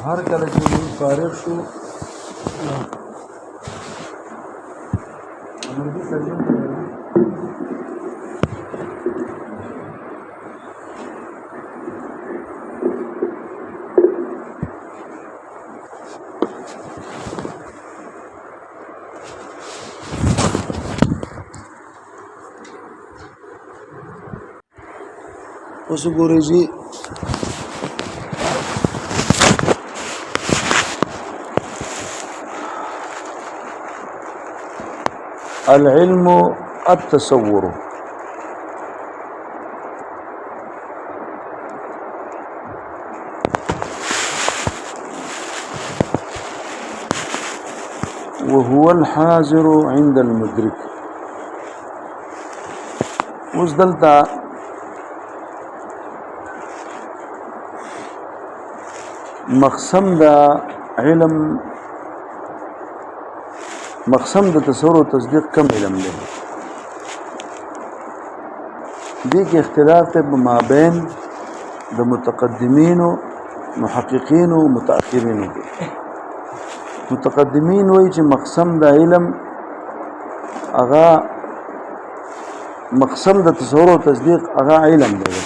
هر کله چې موږ فارغ شو امریکا سلیم اوس ګورئ جی العلم التصور وهو الحاضر عند المدرك وزدلتا مقسم دا علم مقسم د تصور او تصدیق کم علم دی دې کې اختلاف ته مابین د متقدمین او محققین او متأخرین دي متقدمین وایي چې مقسم د علم هغه مقسم د تصور او تصدیق هغه علم دی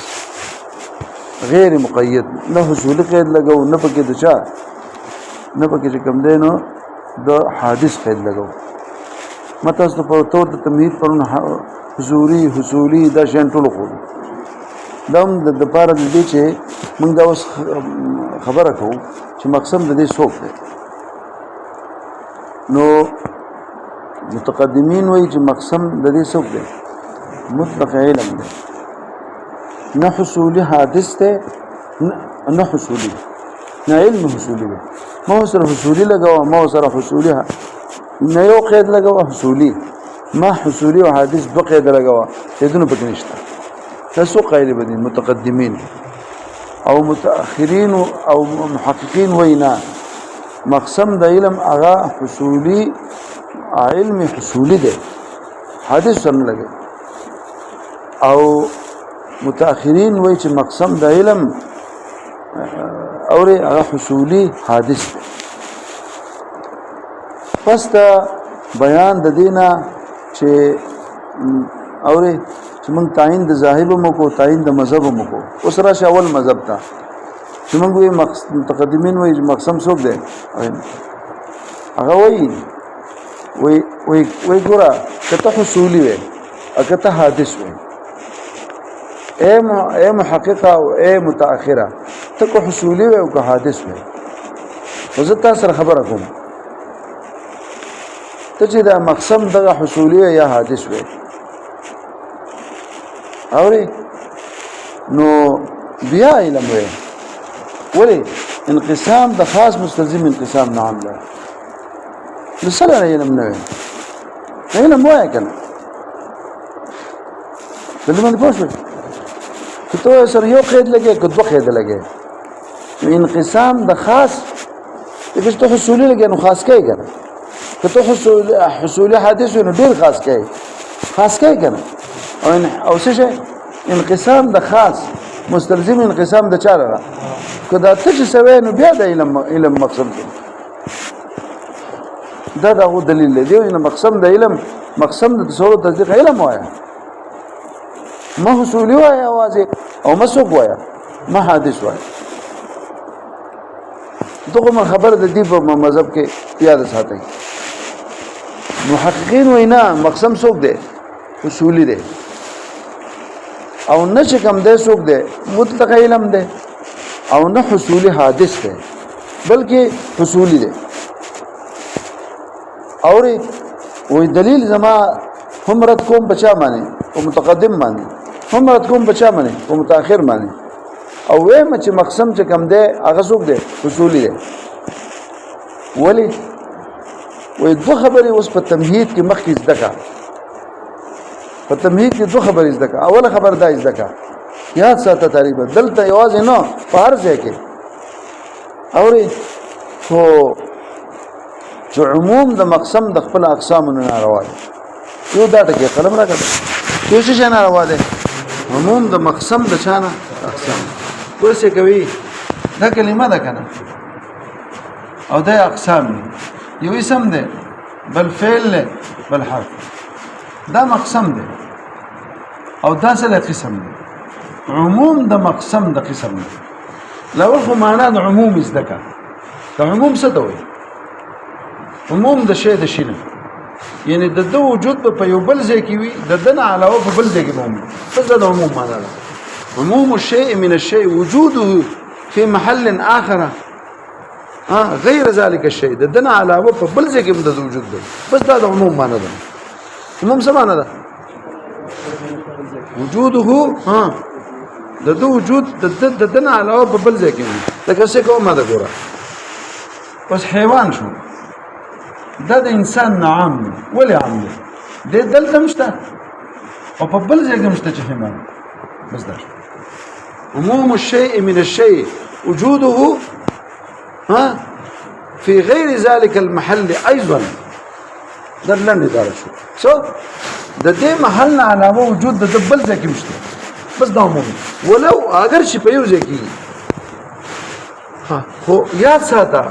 غیر مقید نه حصول قید لګو نه پکې د چا نه پکې چې کم دی نو د حادث قید لګو متاسو په تور د تمهید پرونه حضوري دا شین ټول خو دم د پاره د دې چې موږ دا اوس خبره کوو چې مقصد د دې څوک دی نو متقدمین وایي چې مقصد د دې څوک دی مطلق علم دی نه حصولي حادث ته نه حصولي نه علم حصولي دی ما سره حصولي لګاو ما سره حصولي نه یو قید لګاو حصولي ما حصولي او حادث دو قید لګاو دونه پکې نشته تاسو قایل بدین متقدمین او متأخرین او محققین وینا مقسم د علم هغه حصولي علم حصولي دی حادث سره لګي او متأخرین وایي چې مقسم د علم اور هغه حصولي حادث دی پس تا بیان د دینه چې اور چې موږ تعین د ذاهب مو کو تعین د مذهب مو کو اوس راشه اول مذهب تا چې موږ وی متقدمین وایي مقسم څوک دی هغه وایي ګوره کته حصولي وي کته حادث وي اے محققه او اے متأخره ته کو حصولي وي او کو حادث وي وزه تاسو خبره کوم ته چې دا مقسم دغه حصولي یا حادث وي اوري نو بیا علم وي ولی انقسام د خاص مستلزم انقسام نه عام ده مثلا علم نه وي علم وای کنه دلته باندې پوښتنه تو سره یو قید لګي که دوه قید لګي انقسام د خاص دغه ته حصولي لګي نو خاص کوي کنه که ته حصولي حادث نو ډیر خاص کوي کنه او څه انقسام د خاص مستلزم انقسام د چا لره که دا ته چې سوي نو بیا د علم مقصد دا دغه دلیل دی نو مقصد د علم مقصد د تصور تصدیق علم وایا ما حصولي وایا واځي او مسوق وایا ما حادث وایا دغه خبر د دې په مذهب کې یاد ساتئ محققین وینا مقسم څوک دی حصولي دی او نه چې کوم دی څوک دی مطلق علم دی او نه حصولي حادث دی بلکې حصولي دی اور وې دلیل زما هم رد کوم بچا معنی او متقدم معنی هم رد کوم بچا معنی او متأخر معنی او وایم چې مقسم چې کم دی هغه څوک دی حصولي دی ولی وې دوه خبرې اوس په تمهید کې مخکې ځدکا په تمهید کې دوه خبرې ځدکا اوله خبر دا ځدکا یاد ساته تقریبا دلته یوازې نه په هر ځای کې اوري خو چې عموم د مقسم د خپل اقسام نه ناروا دي یو دا ټکی قلم راکړه یو څه نه ناروا دي عموم د مقسم د چانه اقسام ورسې کوي دا کلمه ده کنه او دا اقسام دي یو اسم دی بل فعل دی بل حرف دا مقسم دی او دا سره قسم دی عموم د مقسم د قسم دی لو خو معنا د عموم زدکا د عموم څه ته وایي عموم د شی د شینه یعنی د دو وجود په یو بل ځای کې وي د دنه علاوه په بل ځای کې مومي بس دا د عموم معنا ده عموم الشيء من الشيء وجوده في محل آخر غير ذلك الشيء د دنه علاوه په بل ځای کې د وجود ده بس دا د عموم معنا ده عموم څه معنا ده وجوده د دو وجود د دنه علاوه په بل ځای کې وي لکه څه کومه ده ګوره بس حیوان شو دا د انسان عام دی ولې عام دی د دلته مشته او په بل ځای کې مشته چې حیوان بس دا عموم الشيء من الشيء وجوده في غير ذلك المحل ايضا در لاندې دار شو د دې محل نه علاوه وجود د بل ځای کې مشته بس دا عموم ولو اگر شي په یو ځای کې خو یاد ساته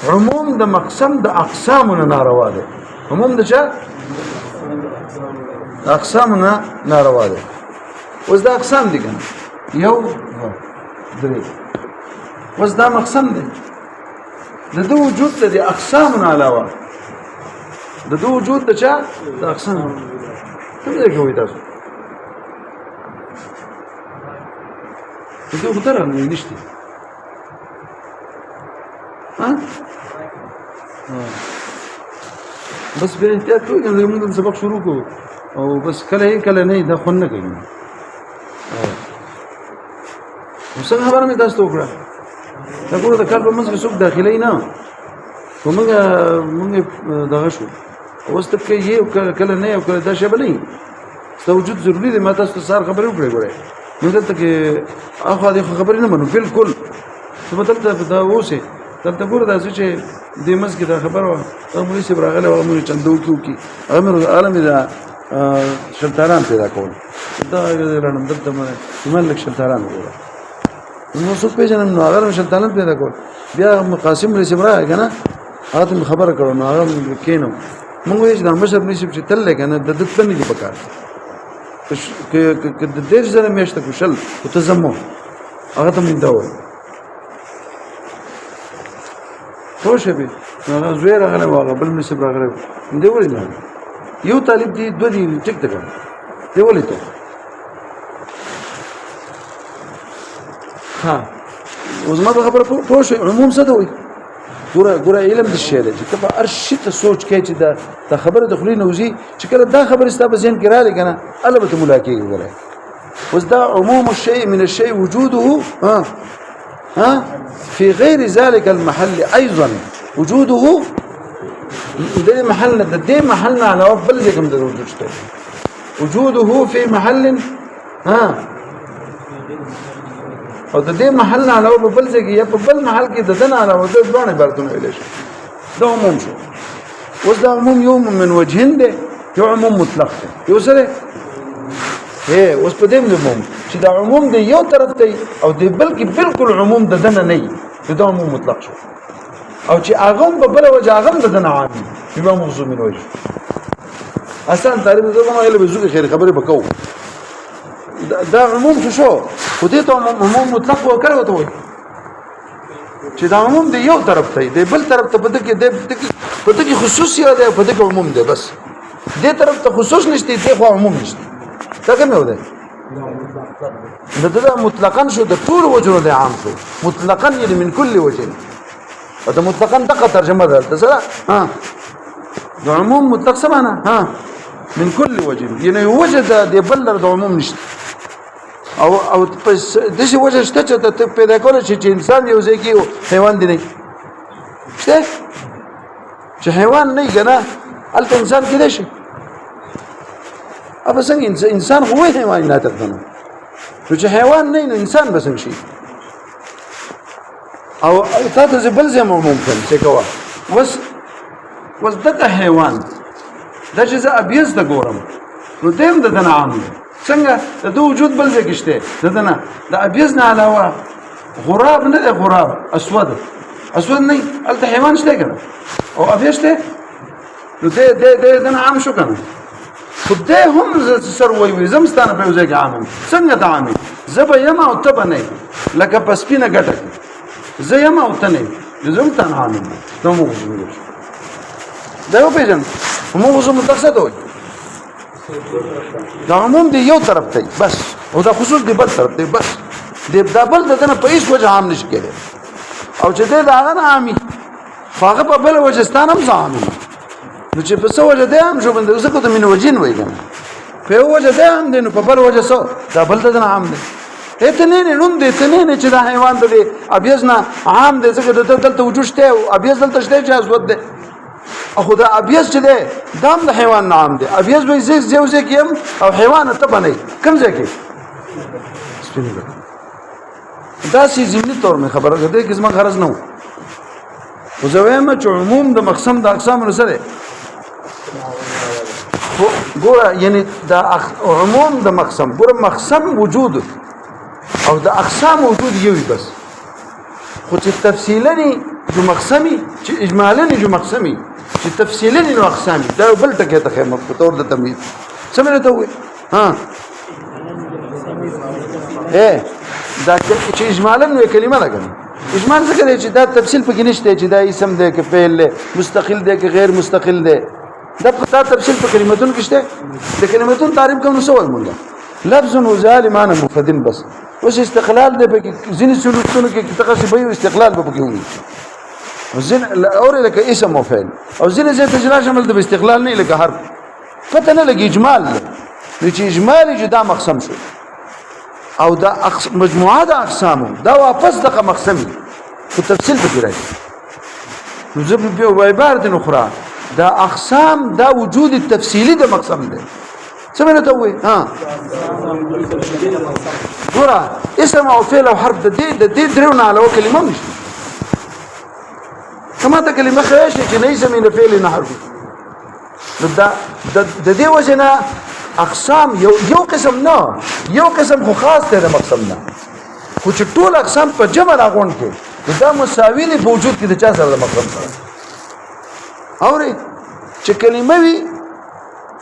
عموم د مقسم د اقسامونو ناروا ده عموم د چا د اقسامونو ناروا ده اوس دا اقسام دي کنه یو درې اوس دا مقسم دی د دو وجود د اقسامونو علاوه د دو وجود د چا د اقسام څه دی کوي تاسو دغه خطر نه نشته بس به احتیاط کوئ کنه موږ سبق شروع کوو او بس کله نه دا خون نه کوي وسنګ خبره مې تاسو وکړه دا ګوره د کار په منځ کې څوک داخلي نه کومه دغه شو اوس ته کې یو کله نه یو کله دا شی بلې ست وجود ضروری دی ما تاسو سره خبرې وکړې ګوره نو دلته کې اخو دې خبرې نه منو بالکل څه مطلب دا اوسه دلته ګوره دا چې د مسجد دا خبره او مولوی صاحب راغله او مولوی چندو کی امر عالم دا شلتاران پیدا کول دا لړم دلته ملک شلتاران وګوره نو څه پیژنم نو هغه شلتاران پیدا کول بیا مقاسم مولوی صاحب راغی کنه هغه خبره کړو نو هغه کینو موږ یې د مشر نشب چې تل کنه د دته نه دی پکار که د دې سره میشته کوشل او ته زمو هغه ته من دا وای خوشې به هغه زویر هغه واغه بل نسب راغره دی ولې نه یو طالب دی دوه دی ټیک ته دی ولې ته ها اوس ما خبره پوه عموم څه دی ګوره علم د شی دی چې په ارشي ته سوچ کې چې دا خبره د خلی نوزي چې کله دا خبره ستا په ذهن کې راځي کنه الله به ملاقات وګورئ اوس دا عموم الشيء من الشيء وجوده في غير ذلك المحل ايضا وجوده د محل د محلنا على بل ځکه د وجود شته وجوده في محل او د دې محل علاوه په بل ځای کې یا په بل محل کې د دنه علاوه د ځوان عبارتونه ویل شي دا عموم شو اوس دا عموم یو من وجهین دی یو عموم مطلق دی یو سره اوس په دې عموم چې دا عموم دی یو طرف دی او دی بلکې بالکل عموم د دنه نه دی دا عموم مطلق شو او چې هغه په بل وجه هغه د دنه عام دی یو موضوع من وجه اصلا تعریف زما علم زوږي خیر خبره وکاو دا عموم شو خو دې ته عموم مطلق وکړو ته وایي چې دا عموم دی یو طرف ته دی بل طرف ته په دې کې خصوصي دی په دې کې عموم دی بس دې طرف ته خصوص نشته دی خو عموم نشته دا کوم یو دی دا مطلقاً شو د ټول وجه دی عام شو مطلقاً یعنی من كل وجه دا مطلقاً دغه ترجمه ده سره دا عموم مطلق څه معنا من كل وجه یعنی وجه د بل د عموم نشته او پس دغه وجه شته چې ته پیدا کول چې انسان یو ځای کې حیوان دی نه شته چې حیوان نه کنه الته انسان کې دی شي ابا څنګه انسان هو حیوان نه تکنه چې حیوان نه انسان بس شي او تاسو بل ځای ممکن څه کوه وس دغه حیوان دا چې زه ابيز د ګورم نو دیم د دنه عام دی څنګه د وجود بل ځای شته دنه د ابيز نه علاوه غراب نه دی غراب اسود اسود نه الته حیوان شته کنه او ابي شته نو ده نه عام شو کنه خدای هم سر وي زمستانه په وځي کې عام څنګه ته عام زب یما او ته بنه لکه پسپینه ګټه زه یما او ته نه زم ته عام نو موږ دا یو پیژن موږ زموږ مقصد وي دا عموم دی یو طرف ته بس او دا خصوص دی بل طرف ته بس دی دا بل دنه په هیڅ وجه عام نشي کېدی او چې دا هغه عامي هغه په بل وجه ستانه هم عامي نو چې په څو وجه دی هم شو بنده زه کوم وجین وای کنه په وجه دی هم دی نو په بل وجه څو دا بل دنه عام دی اتنين نوم دي اتنين چې دا حیوان دی ابيزنا عام دی ځکه دلته وجود شته او ابيز دلته شته چې ازود دی اخو دا ابيز چې دی دام د حیوان نام دی ابيز وای زه کیم او حیوان ته بنئ کوم ځای کې دا سي زمینی طور مې خبره ده چې زما غرض نه و خو زه وایم چې عموم د مقسم د اقسام سره ګوره یعنی دا عموم د مقسم ګوره مقسم وجود او د اقسام وجود یو بس خو چې تفصیلا جو مقسمی چې اجمالا جو مقسمی چې تفصیلا نو اقسام دا بل ټکی ته خیمه په تور د تمهید سمونه ته وي ها دا چې اجمالا نو کلمه لګنه اجمال څه کوي چې دا تفصیل پکې نشته چې دا اسم دی کې فعل مستقل دی کې غیر مستقل دی دا تفصیل په کلمتون کې شته د کلمتون تعریف کوم څه وایي مونږ لفظ وزال معنی مفردن بس اوس استقلال دی په ځینې سلوکونو کې تقصي به استقلال به پکې وي وزن اور لکه اسم او فعل او ځینې ځای تجلا شامل د استقلال نه لکه حرف پته نه لګي اجمال دی چې اجمال جدا مقسم شو او دا مجموعه د اقسام دا واپس دغه مقسمي په تفصیل به راځي نو زه په عبارت اخرى دا اقسام دا وجود التفصيلي د مقسم دی څه ته وي ها ګوره اسم او فعل او حرف د دې درونه علاوه کلمه نشته کما ته کلمه خاصه چې نه اسم نه فعل نه حرف دا د دې وجنه اقسام یو قسم نه یو قسم خو خاص دی د مقسم نه خو چې ټول اقسام په جمع راغون کې دا مساوي نه په وجود کې د چا سره د مقسم سره اوري چې کلمه وي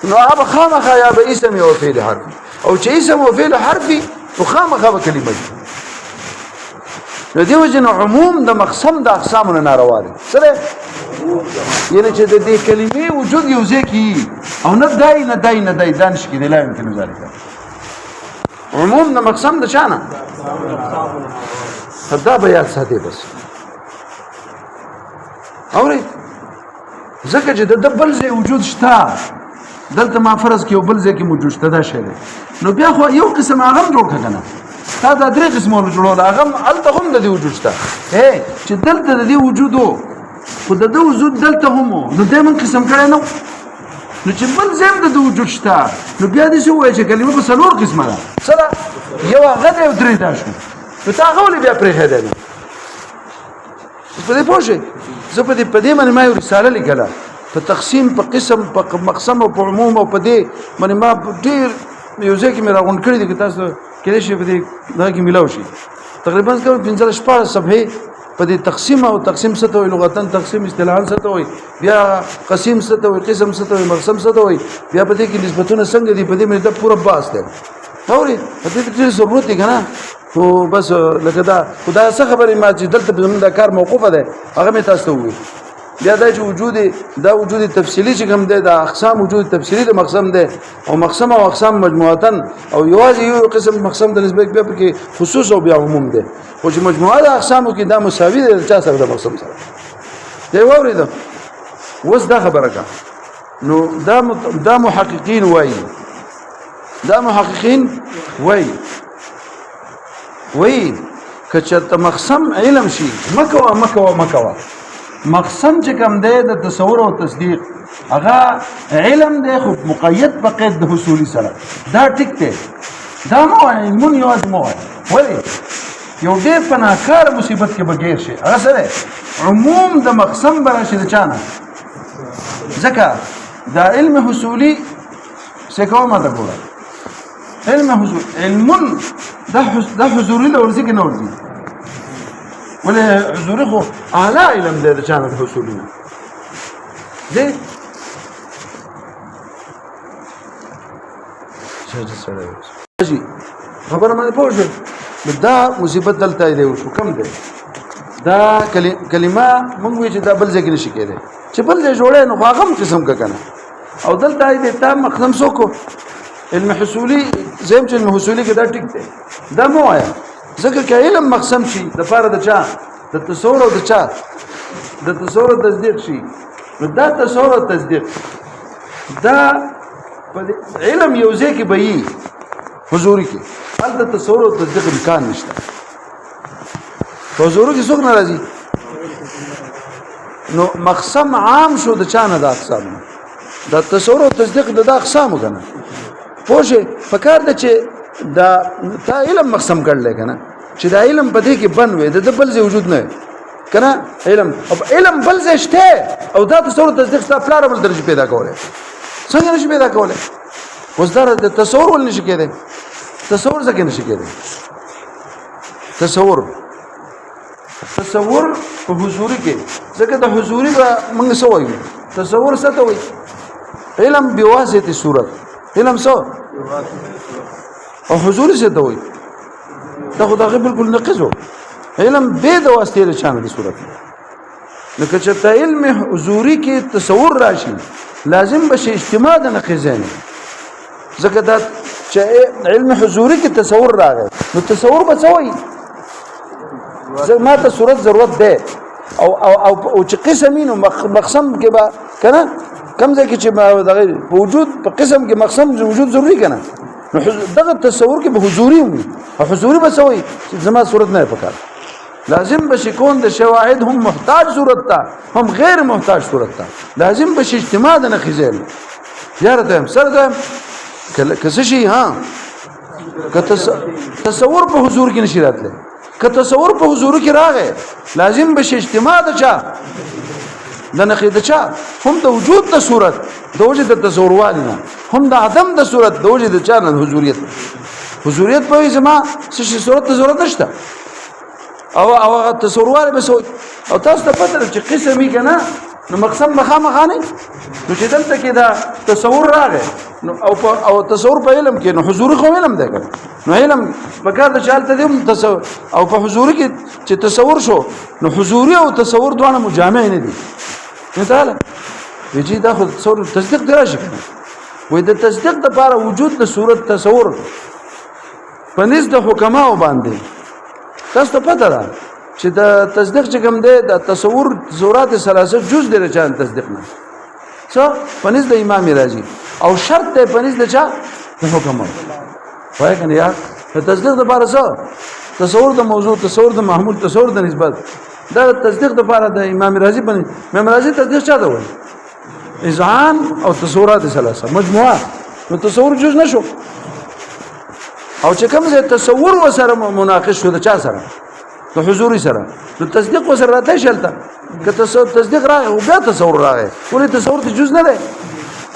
نو هغه خامخا یا به اسم او فعل حرف او چې اسم او فعل حرف نو خامخا به کلمه وي نو دی وجنه عموم د مقسم د اقسامونو ناروا دي سره یعنی چې د دې کلمې وجود یو ځکه او نه دای دانش کې دی لا يمكن ذلك عموم د مقسم د شانه خدا بیا ساده بس اوري ځکه چې د بل ځای وجود شته دلته ما فرض کې بل ځای کې موجود شته دا شی نو بیا خو یو قسم هغه جوړ کړه تا دا درې قسمونه جوړول هغه الته هم د دې وجود شته چې دلته د دې وجود خو د دې وجود دلته هم نو دې من قسم کړي نو چې بل زم د وجود شته نو بیا دې شو چې کلمه په څلور قسمه ده سره یو هغه یو درې تاسو نو تا غوړي بیا پرې هدا په دې پوښي زه په دې باندې ما یو رساله لیکله په تقسیم په قسم په مقسم او په عموم او په دې باندې ما ډیر یو ځکه مې راغون کړی دي تاسو کله شي په دې دا کې ملاوي شي تقریبا کوم 15 شپږ صفحه په دې تقسیم او تقسیم څه ته وي لغتن تقسیم اصطلاحاً څه ته وي بیا قسم څه ته وي قسم څه ته وي مقسم څه ته وي بیا په دې کې نسبتونه څنګه دي په دې باندې دا پوره باس دی اوري په دې کې ضرورت دی کنه او بس لکه دا خدای څه خبرې ما چې دلته زموږ د کار موقوفه ده هغه مې تاسو ته وي بیا دا چې وجود تفصیلی چې کوم دی دا اقسام وجود تفصیلی د مقسم دی او مقسم او اقسام مجموعتن او یوازې یو قسم مقسم د نسبت بیا کې خصوص او بیا عموم دی خو چې مجموعه د اقسامو کې دا مساوي دی چا سره د مقسم سره دی واورید وس دا خبره کا نو دا محققین وایي کچته مقسم علم شي مکوا مقسم چې کوم دی د تصور او تصدیق هغه علم دی خو مقید په قید د حصولي سره دا ټیک دی دا مو علمون یوازې مو ولی یو ډېر پناکار مصیبت کې بغیر شي هغه سره عموم د مقسم براشي د چانه ځکه دا علم حصولي څه کومه ده ګوره علم حصول علمون دا حضوري له ورځي کې نه ورځي ولې حضوري خو اعلی علم دی د چانه حصولي نه دی شي خبره مې پوه شو دا مصیبت دلته دی وشو کم دی دا کلمه مونږ وی چې دا بل ځای کې نشي کېدی چې بل ځای جوړه نو هغه قسم کا کنه او دلته دې تام مقدم سوکو علم حصولي زم چې علم حصولي کې دا ټیک دی دا مو آیا ځکه چې علم مقسم شي د فار د چا د تصور او د چا د تصور او تصدیق شي نو دا تصور او تصدیق دا علم یو ځای کې به وي حضوري کې هلته تصور او تصدیق امکان نشته حضوري کې څوک ناراضي نو مقسم عام شو د چانه د اقسام دا تصور او تصدیق د اقسام کنه پوه فکر د چې دا تا علم مقسم کړل کنه چې دا علم په دې کې بن وي د بل ځای وجود نه کنه علم بل ځای شته او دا تصور او تصدیق ستاسو پلار بل درجه پیدا کوله څنګه نشي پیدا کوله اوس دا د تصور ول نشي کېده تصور څنګه نشي کېده تصور په حضوري کې ځکه د حضوري به موږ څه وایو تصور څه ته وایي علم بواسطه صورت علم څه او حضوري څه ته وایي دا خدای بالکل نقضو علم به د واسطه له شان د صورت لکه چې ته علم حضوري کې تصور راشي لازم بشي اجتماع د نقیزین ځکه دا چې علم حضوري کې تصور راغی نو تصور به څه وایي ما ته صورت ضرورت ده او چې قسمینو مقسم کې به کنه کم ځای کې چې دغه وجود په قسم کې مقسم وجود ضروری کنه نو دغه تصور کې به حضوري وي او حضوري به څه وایي چې زما صورت نه پکار لازم بشي کون د شواهد هم محتاج صورت ته هم غیر محتاج صورت ته لازم بشي اجتماع د نقیزین یاره ته سره ده کله شي ها تصور په حضور کې نشي راتله که تصور په حضور کې راغی لازم بشي اجتماع د چا د نقید چا هم د وجود د صورت د وجود د تصور والنا هم د عدم د صورت د وجود د چا د حضوریت په زما څه صورت د ضرورت نشته او تصور والے به او تاسو ته پته چې قسمي کنه نو مقسم مخامخ نه نو چې دلته کې دا تصور راغی نو او تصور په علم کې نو حضوري خو علم دی نو علم بکار د چالت دی تصور او په حضوري کې چې تصور شو نو حضوري او تصور دوه مجامع نه دي مثال ویجی دا خو تصور تصدیق دی راشي وې د تصدیق لپاره وجود د صورت تصور پنځ د حکماو باندې تاسو ته پته ده چې د تصدیق چې کوم دی د تصور ضرورت ثلاثه جز دی رچان تصدیق نه څو پنځ د امام راضي او شرط ته پنځ د چا د حکم وای کنه یا تصدیق د لپاره څو تصور د موضوع تصور د محمول تصور د نسبت دا تصدیق د لپاره د امام راضي باندې امام راضي تصدیق چا دی وای اذعان او تصورات ثلاثه مجموعه نو تصور جز نشو او چې کوم ځای تصور وسره مناقش شو د چا سره د حضوري سره نو تصدیق وسره راته شلته که تصدیق راغی او بیا تصور راغی ولې تصور ته جز نه دی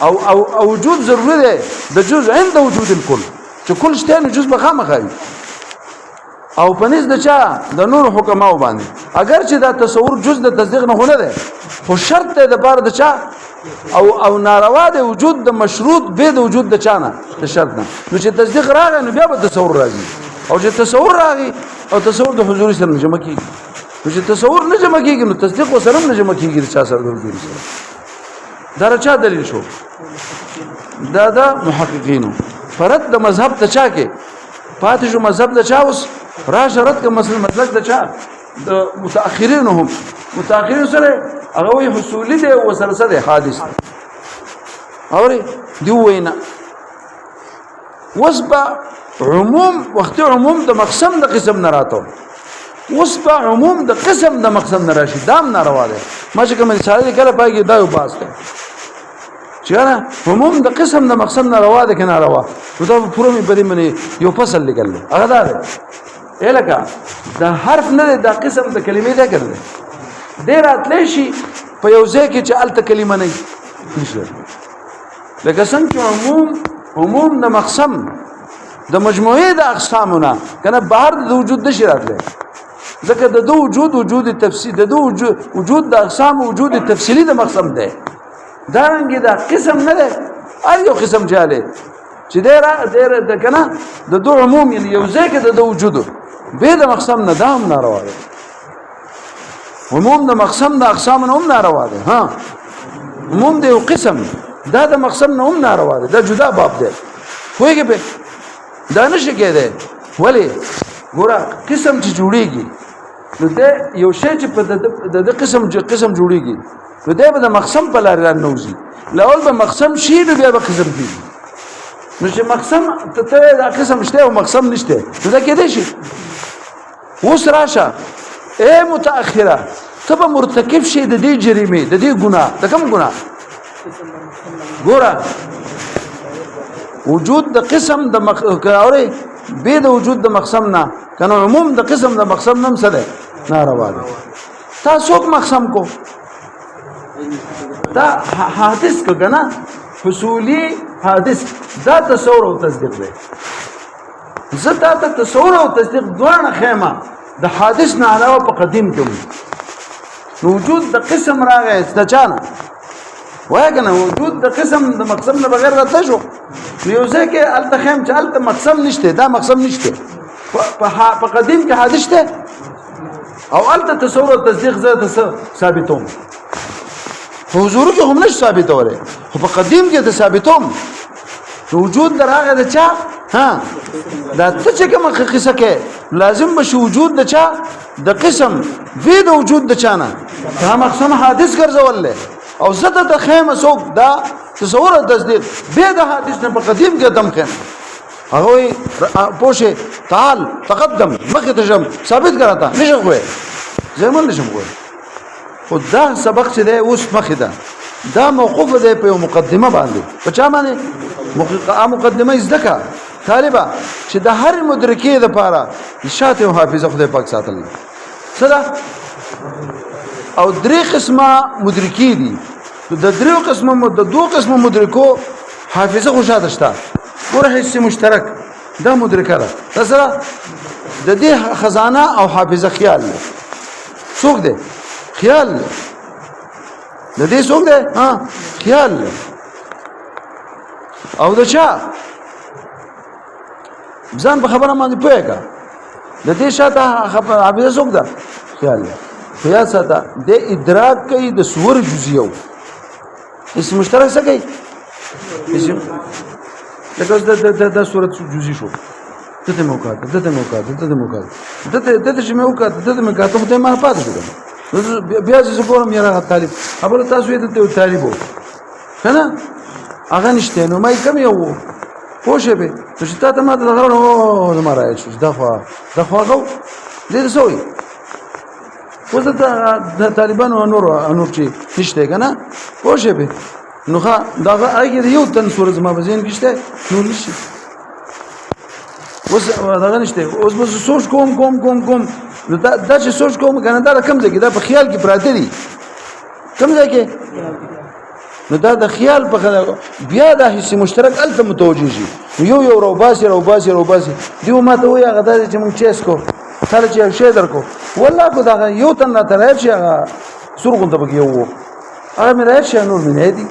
او وجود ضروري دی د جز عند وجود الكل چې کل شته نو جز به خامخا او پنځ د چا د نور حکماو باندې اگر چې دا تصور جز د تصدیق نه هونه دی خو شرط دی د بار د چا او ناروا د وجود د مشروط به د وجود د چا نه د شرط نه نو چې تصدیق راغی نو بیا به تصور راځي او چې تصور راغی او تصور د حضور سره جمع کیږي نو چې تصور نه جمع کیږي نو تصدیق وسره نه جمع کیږي چا سره د حضور سره دا چا دلیل شو دا محققینو فرد د مذهب ته چا کې پاتې شو مذهب د چا اوس را شرط کې مسلک د چا د متأخرین هم متأخرین سره هغه وی حصولی دی او سره سره حادث اوري دی وینا وسبا عموم وخت عموم د مقسم د قسم نه راتو وسبا عموم د قسم د مقسم نه راشي دام ناروا دی ما چې کوم مثال کله پایږي دا یو باس دی چې نه عموم د قسم د مقسم نه روا ده کنه روا نو دا پوره می بری منی یو فصل لګل هغه دا دی الکه دا حرف نه د قسم د کلمې ده کړل ډیر اتلی شي په یو ځای کې چې الته کلمه نه نشي لکه څنګه عموم د مقسم د مجموعه د اقسامونه کنه بهر د وجود نشي راتلی ځکه د دو وجود تفصیل د دو وجود د اقسام وجود تفصیلی د مقسم دی دا رنګ دا قسم نه دی هر یو قسم چاله چې د کنه د دو عموم یعنی یو ځای کې د دو وجود به د مقسم نه دا هم ناروا دی عموم د مقسم د اقسام نه هم ناروا دی ها عموم د یو قسم دا د مقسم نه هم ناروا دی دا جدا باب دی خوږي به دا نشي کېده ولی ګوره قسم چې جوړیږي نو د یو شی چې په د قسم جوړیږي نو دا به د مقسم په لار نوځي لاول به مقسم شي نو بیا به قسم کیږي نو چې مقسم ته دا قسم شته او مقسم نشته نو دا کېدای شي اوس راشه اے متأخره ته به مرتکب شي د دې جریمه د دې ګناه د کوم ګناه ګوره وجود د قسم د اوري به د وجود د مقسم نه کنه عموم د قسم د مقسم نم څه ده ناروا ده تاسو مقسم کو دا حادث کو کنه حصولی حادث دا تصور او تصدیق ده زتا ته تصور او تصدیق دوه خیمه د حادث نه علاوه په قدیم کې وجود د قسم راغی استچانه وای کنه وجود د قسم د مقسم نه بغیر راته شو یو ځکه الته خیم چې الته مقسم نشته دا مقسم نشته په قدیم کې حادث ده او الته تصور او تصدیق زه ثابتوم حضور کې هم نش ثابتوله خو په قدیم کې ته ثابتوم وجود دراغه د چا ها دا ته چې کوم قصه کې لازم به وجود د چا د قسم وی د وجود د چانه دا مقسم حادث ګرځول له او زته د خیمه سوق دا تصور او تصدیق به د حادث نه په قدیم کې دم خیم هغه پوشه تعال تقدم مخه تجم ثابت کراته نشم کوی زمون نشم کوی خدا سبق چې ده اوس مخه ده دا موقوف ده په مقدمه باندې په چا باندې مقدمه زدکا طالبہ چې د هر مدرکې د پاره شاته او حافظه خدای پاک ساتل صدا او درې قسمه مدرکی دي د درې قسمه د دوه قسمه مدرکو حافظه خو شاته شته ګوره حصه مشترک دا مدرکه ده تاسو د دې خزانه او حافظه خیال څوک ده خیال د دې څوک ده ها خیال او د چا ځان په خبره باندې پوهیږه د دې شاته حافظه څوک ده خیال خیال ساته د ادراک کوي د صور جزئیو اسم مشترک څه کوي اسم لکه د صورت جزئی شو دته موقع دته چې مې وکړه دته مې کاته ته ما پاتې شو بیا چې ګورم یاره طالب خبره تاسو یې ته طالبو کنه هغه نشته نو مې کم یو پوښې به چې تاسو ما ته غره نو ما راځي دا خو هغه دې سوې وزه د طالبانو نور چې نشته کنه پوښې به نو دا هغه یو تن سورز ما بزین کېشته نو نشي وس دا نشته اوس به سوچ کوم نو دا چې سوچ کوم کنه دا کم ځای کې دا په خیال کې پراته دي کم ځای کې نو دا د خیال په بیا د حصه مشترک الته متوجه شي یو روباسي دیو ما ته وای هغه د چې مونږ چیس کو سره چې شی درکو والله کو دا یو تن نه تر شي هغه سرغون ته بګیو هغه مې راځي نور مې نه دي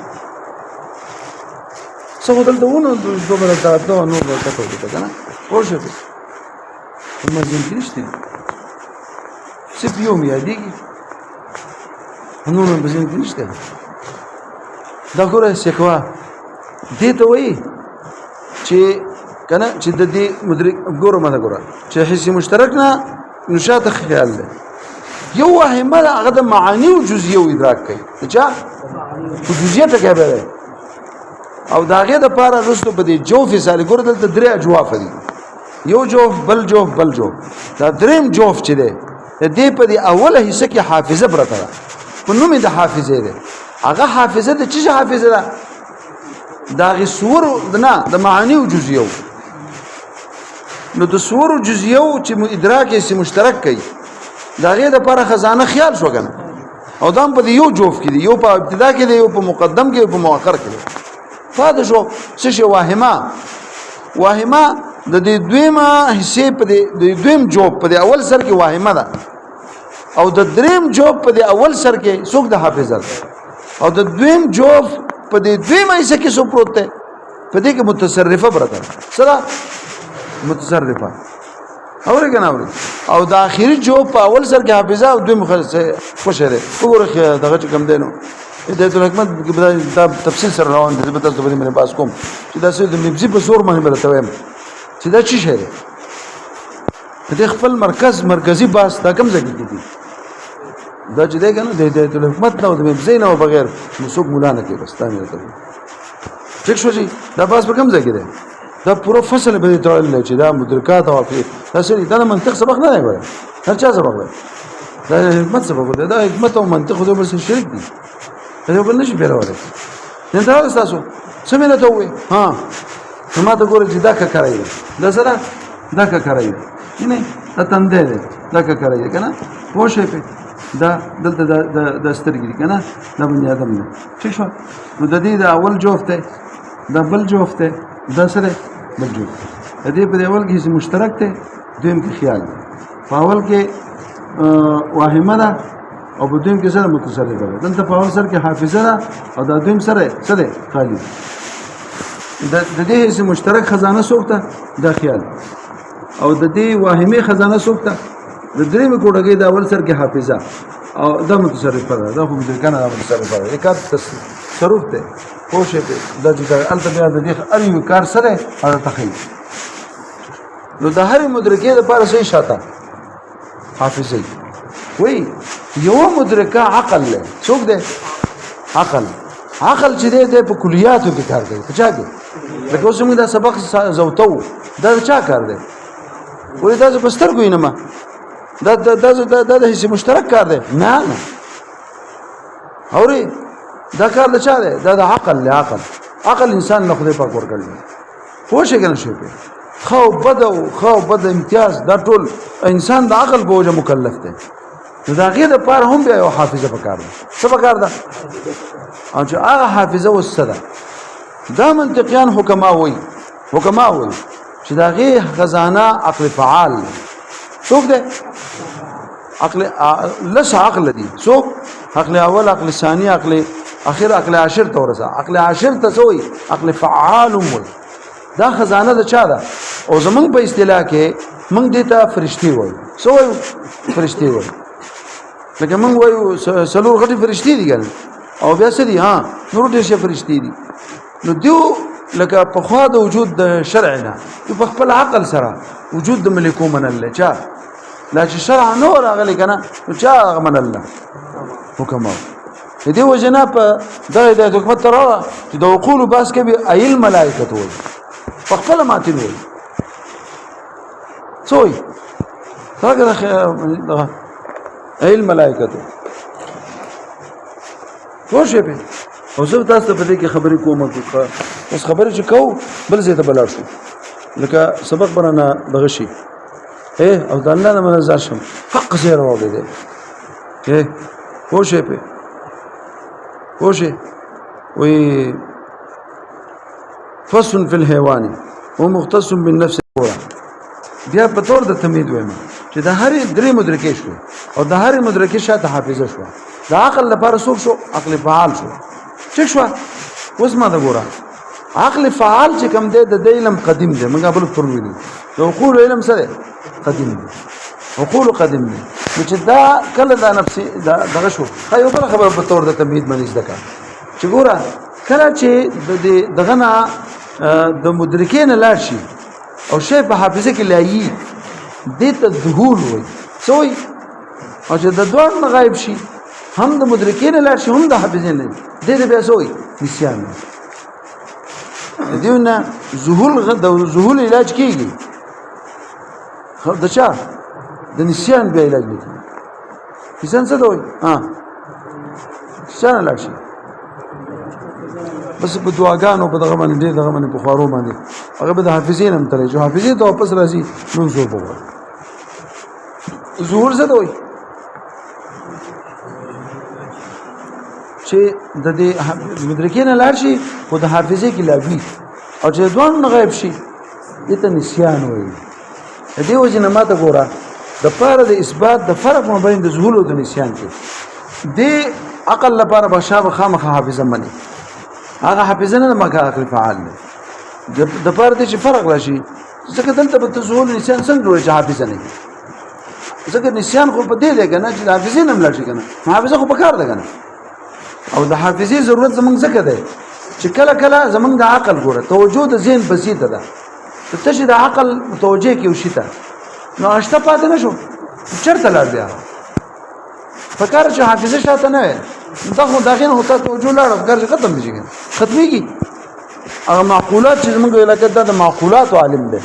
څو دلته ونه دوباره دا نور ورته کوي کنه ورشه ما زين کړشتي سپ یوم یادېږي نور مې بزین کړشته دا ګوره شکوا دې ته وایي چې کنه چې د دې مدرک ګوره ما دا ګوره چې حصه مشترک نه نشاته خیال ده یو وهمه هغه د معانی او جزئیه او ادراک کوي چې جزئیه ته کوي او داغه د پاره رسو په دې جوف سال ګور دلته درې جواب دي یو جوف بل جوف دا دریم جوف چې ده دې په دې اوله حصہ کې حافظه برته ده په نوم د حافظه ده هغه حافظه د چی حافظه ده داغه صور نه د معانی او جزئیه نو د صور او جزئیه چې ادراک یې مشترک کوي داغه د پاره خزانه خیال شو کنه او دام په یو جوف کې دی یو په ابتدا کې دی یو په مقدم کې یو په مؤخر کې دی فاده شو څه شی واهمه د دې دویمه حصے په دې دویم جوف په اول سر کې واهمه ده او د دریم جوب په د اول سر کې څوک د حافظه او د دویم جوب په د دویم ایسه کې څوک پروت دی په دې کې متصرفه برته سره متصرفه اورې کنه اورې او د اخیری جوب په اول سر کې حافظه او دویم خوشره وګوره دغه کوم دی نو د حکمت دا تفصیل سره روان دي به تاسو باندې باس کوم چې دا څه د مبزي په زور باندې برته وایم چې دا چی شی دی د خپل مرکزی باس دا کوم ځای کې دي دا چې دی کنه د حکمت نه او د مبزي نه بغیر مسوق مولا نه کې بس تا مې ته ټیک شو جی دا باس په کوم ځای کې دی دا پورا فصل به ته چې دا مدرکات او دا سری دا منطق سبق نه دی ګوره هر چا سبق دی دا حکمت سبق دی دا حکمت او منطق خو بل څه شرک دي دا بل نشي پیروله نن دا تاسو سمینه ته وي ها ما ته ګوره چې دا کا کوي دا سره دا کا کوي نه دا تندې دا کا کوي کنه پوښې په دا دلته د سترګې کنه دا بنی ادم نه څه شو نو د دې د اول جوفته دا بل جوفته دا سره بل جوفته د دې په اول کې مشترک ته دویم کې خیال په اول کې واهمه ده او په دویم کې سره متصرفه ده دلته په اول سر کې حافظه ده او دا دویم سره خالی د دې هیڅ مشترک خزانه سوکته دا خیال او د دې واهمه خزانه سوکته د درېمه کوټګي د اول سر کې حافظه او دا متصرفه ده دا هم ځکه نه متصرفه ده یک تصرف ده خوشه ده د دې الته بیا د دې اړ یو کار سره او تخیل نو د هر مدرکې لپاره څه شاته حافظه وی یو مدرکه عقل له څوک ده عقل چې ده په کلیاتو کې کار کوي چا کې لکه اوس موږ دا سبق زوتو دا چا کار دی ولې دا بستر کوی نه ما دا هیڅ مشترک کار دی نه اوري دا کار له چا دی دا د عقل انسان له خدای پاک ورکړل خو شي کنه شي په خو بد امتیاز دا ټول انسان د عقل په وجه مکلف دی نو دا غیر د پاره هم بیا یو حافظه پکار ده څه پکار ده او چې هغه حافظه وسده دا منطقيان حکما وي چې دا غي خزانه عقل فعال څوک ده عقل دي څوک عقل اول عقل ثاني عقل اخر عقل عاشر تورسه عقل عاشر تسوي عقل فعال وي دا خزانه د چا ده او زمونږ په اصطلاح کې موږ دته فرشتي وایو سوې فرشتي وایو لکه موږ وایو سلور غټي فرشتي دي ګل او بیا څه دي ها نور ډېر شي فرشتي دي نو دیو لکه په خوا د وجود د شرعنا په خپل عقل سره وجود د ملکو من الله چا لا چې شرع نور راغلی کنه نو چا من الله حکم دې وجنا په دغه د حکومت تر چې د وقول باس کې به ایل ملائکه وي په خپل ماتین وي څوي څنګه ایل ملائکه خو شي په او زه تاسو په دې کې خبرې کوم اوس خبرې چې کو بل ځای ته بلار شو لکه سبق برانه دغه شي او د الله نه منزل شم حق زیره وګړي دي خو شي په وشي وي فصل في الحيوان ومختص بالنفس الاولى بیا په تور د تمید وایم چې د هر درې مدرکې شو او د هر مدرکې شاته حافظه شو د عقل لپاره څوک شو عقل فعال شو څه شو اوس ما دا ګوره عقل فعال چې کوم دی د علم قدیم دی موږ بل پر ویلو د عقول علم سره قدیم دی عقول قدیم دی چې دا کله دا نفسي دغه شو یو بل خبره په تور د تمهید باندې ځکه چې ګوره کله چې دغه نه د مدرکین لاړ شي او شی په حافظه کې لایي دې ته ظهور وي سوی او چې د دوه غایب شي هم د مدرکین لاړ شي هم د حافظین نه دې بیا سوی نسيان دیونه ظهور علاج کیږي خو د چا د نسيان به علاج نه کیږي نسيان څه دوی څنګه لاړ شي بس په دعاګانو په دغه باندې ډېر دغه باندې په خارو باندې هغه به د حافظین هم تللی چې حافظین ته واپس راځي نو زور بوغه ظهور څه دوی چې د دې مدرکین لاړ شي خو د حافظه کې لاوي او چې دوه غایب شي دته نسيان وي دې وجه نه ماته ګوره د پاره د اثبات د فرق مابین د ذهول او د نسیان کې د عقل لپاره بشاب خامخ حافظه مني هغه حافظه نه مګه عقل فعال دی د پاره د فرق راشي ځکه دلته به د ذهول نسیان څنګه جوړي چې حافظه نه ځکه نسیان خو په دې لګا نه چې حافظه نه ملاشي کنه حافظه خو په کار ده کنه او د حافظه ضرورت زمونږ ځکه ده چې کله کله زمونږ د عقل ګوره توجه د ذهن بسيطه ده ته چې د عقل متوجه کې وشته نو اشته پاتې نشو چرته لار بیا فکر چې حافظه شاته نه دا خو داخله هوته توجه لار افکار ختم دي ختميږي هغه معقولات چې موږ علاقه د معقولات عالم ده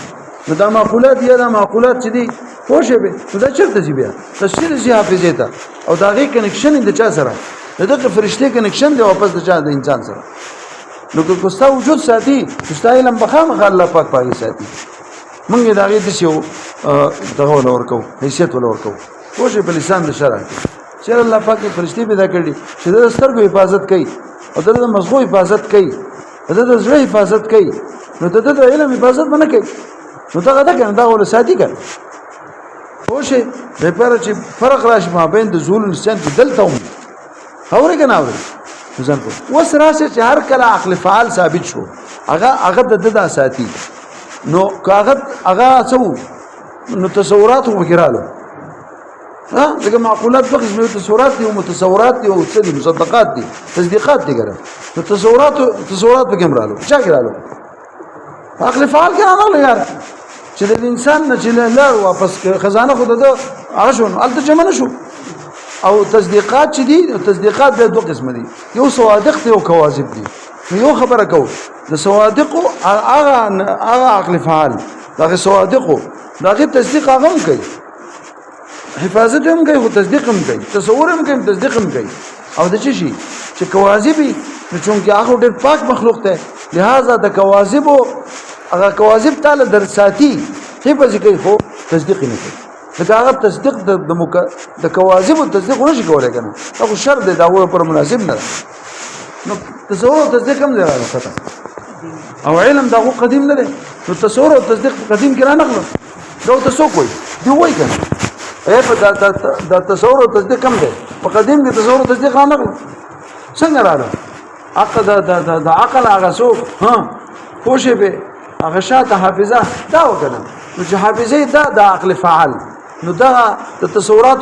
نو دا معقولات یا دا معقولات چې دي خوشې به دا چرته ځي بیا تشکیل شي حافظه ته او دا غي کنیکشن د چا سره دغه فرشته کنیکشن دی واپس د چا د انسان سره نو که کوستا وجود ساتي کوستا علم بخامه الله پاک پاکي ساتي موږ دا غي د شو دغه ورکو حیثیت ورکو خوشې په لسان د شرع چې الله پاک فرشتي پیدا کړی چې د سترګو حفاظت کوي او د مزغو حفاظت کوي د زړه حفاظت کوي نو د علم حفاظت باندې کوي نو دا غدا کنه دا ول ساتي کنه خوشې د پر چې فرق راشي ما بین د زول نسيان دلته هم اوري کنه اوري ځان کو وس راشه چې هر کله عقل فعال ثابت شو هغه د ساتي نو هغه څو نو تصورات وکړالو ها دغه معقولات په قسمه تصورات دي او متصورات دي او څه مصدقات دي تصديقات دي ګره نو تصورات په کومرالو چا ګرالو عقل فعال کنه نه یار چې د انسان نه چې لا واپس خزانه خود ده هغه شو الته جمع نشو او تصديقات چې دي تصديقات به دوه قسم دي یو صوادق دي او کواذب دي یو خبره کو د صوادق هغه عقل فعال دغه صوادق دغه تصدیق هغه هم کوي حفاظت هم کوي او تصدیق هم کوي تصور هم کوي تصدیق هم کوي او د چی شي چې کواذبي چونکه هغه ډېر پاک مخلوق ته لہذا د کواذب هغه کواذب تعالی در ساتي حفاظت کوي خو تصدیق نه کوي دا هغه تصدیق د کواذب او تصدیق نشي کولای کنه هغه شر دی دا پر مناسب نه نو تصور او تصدیق هم دی راځه او علم دا قدیم نه دی نو تصور او تصدیق قدیم کړه نه غلو دا تاسو کوی دی وای کنه دا تصور او تصدیق کم دی په قدیم کې تصور او تصدیق نه غلو څنګه راځه عقل د عقل هغه سو ها خوشې به هغه شاته حافظه دا وکړه نو چې حافظه دا د عقل فعال نو دا د تصورات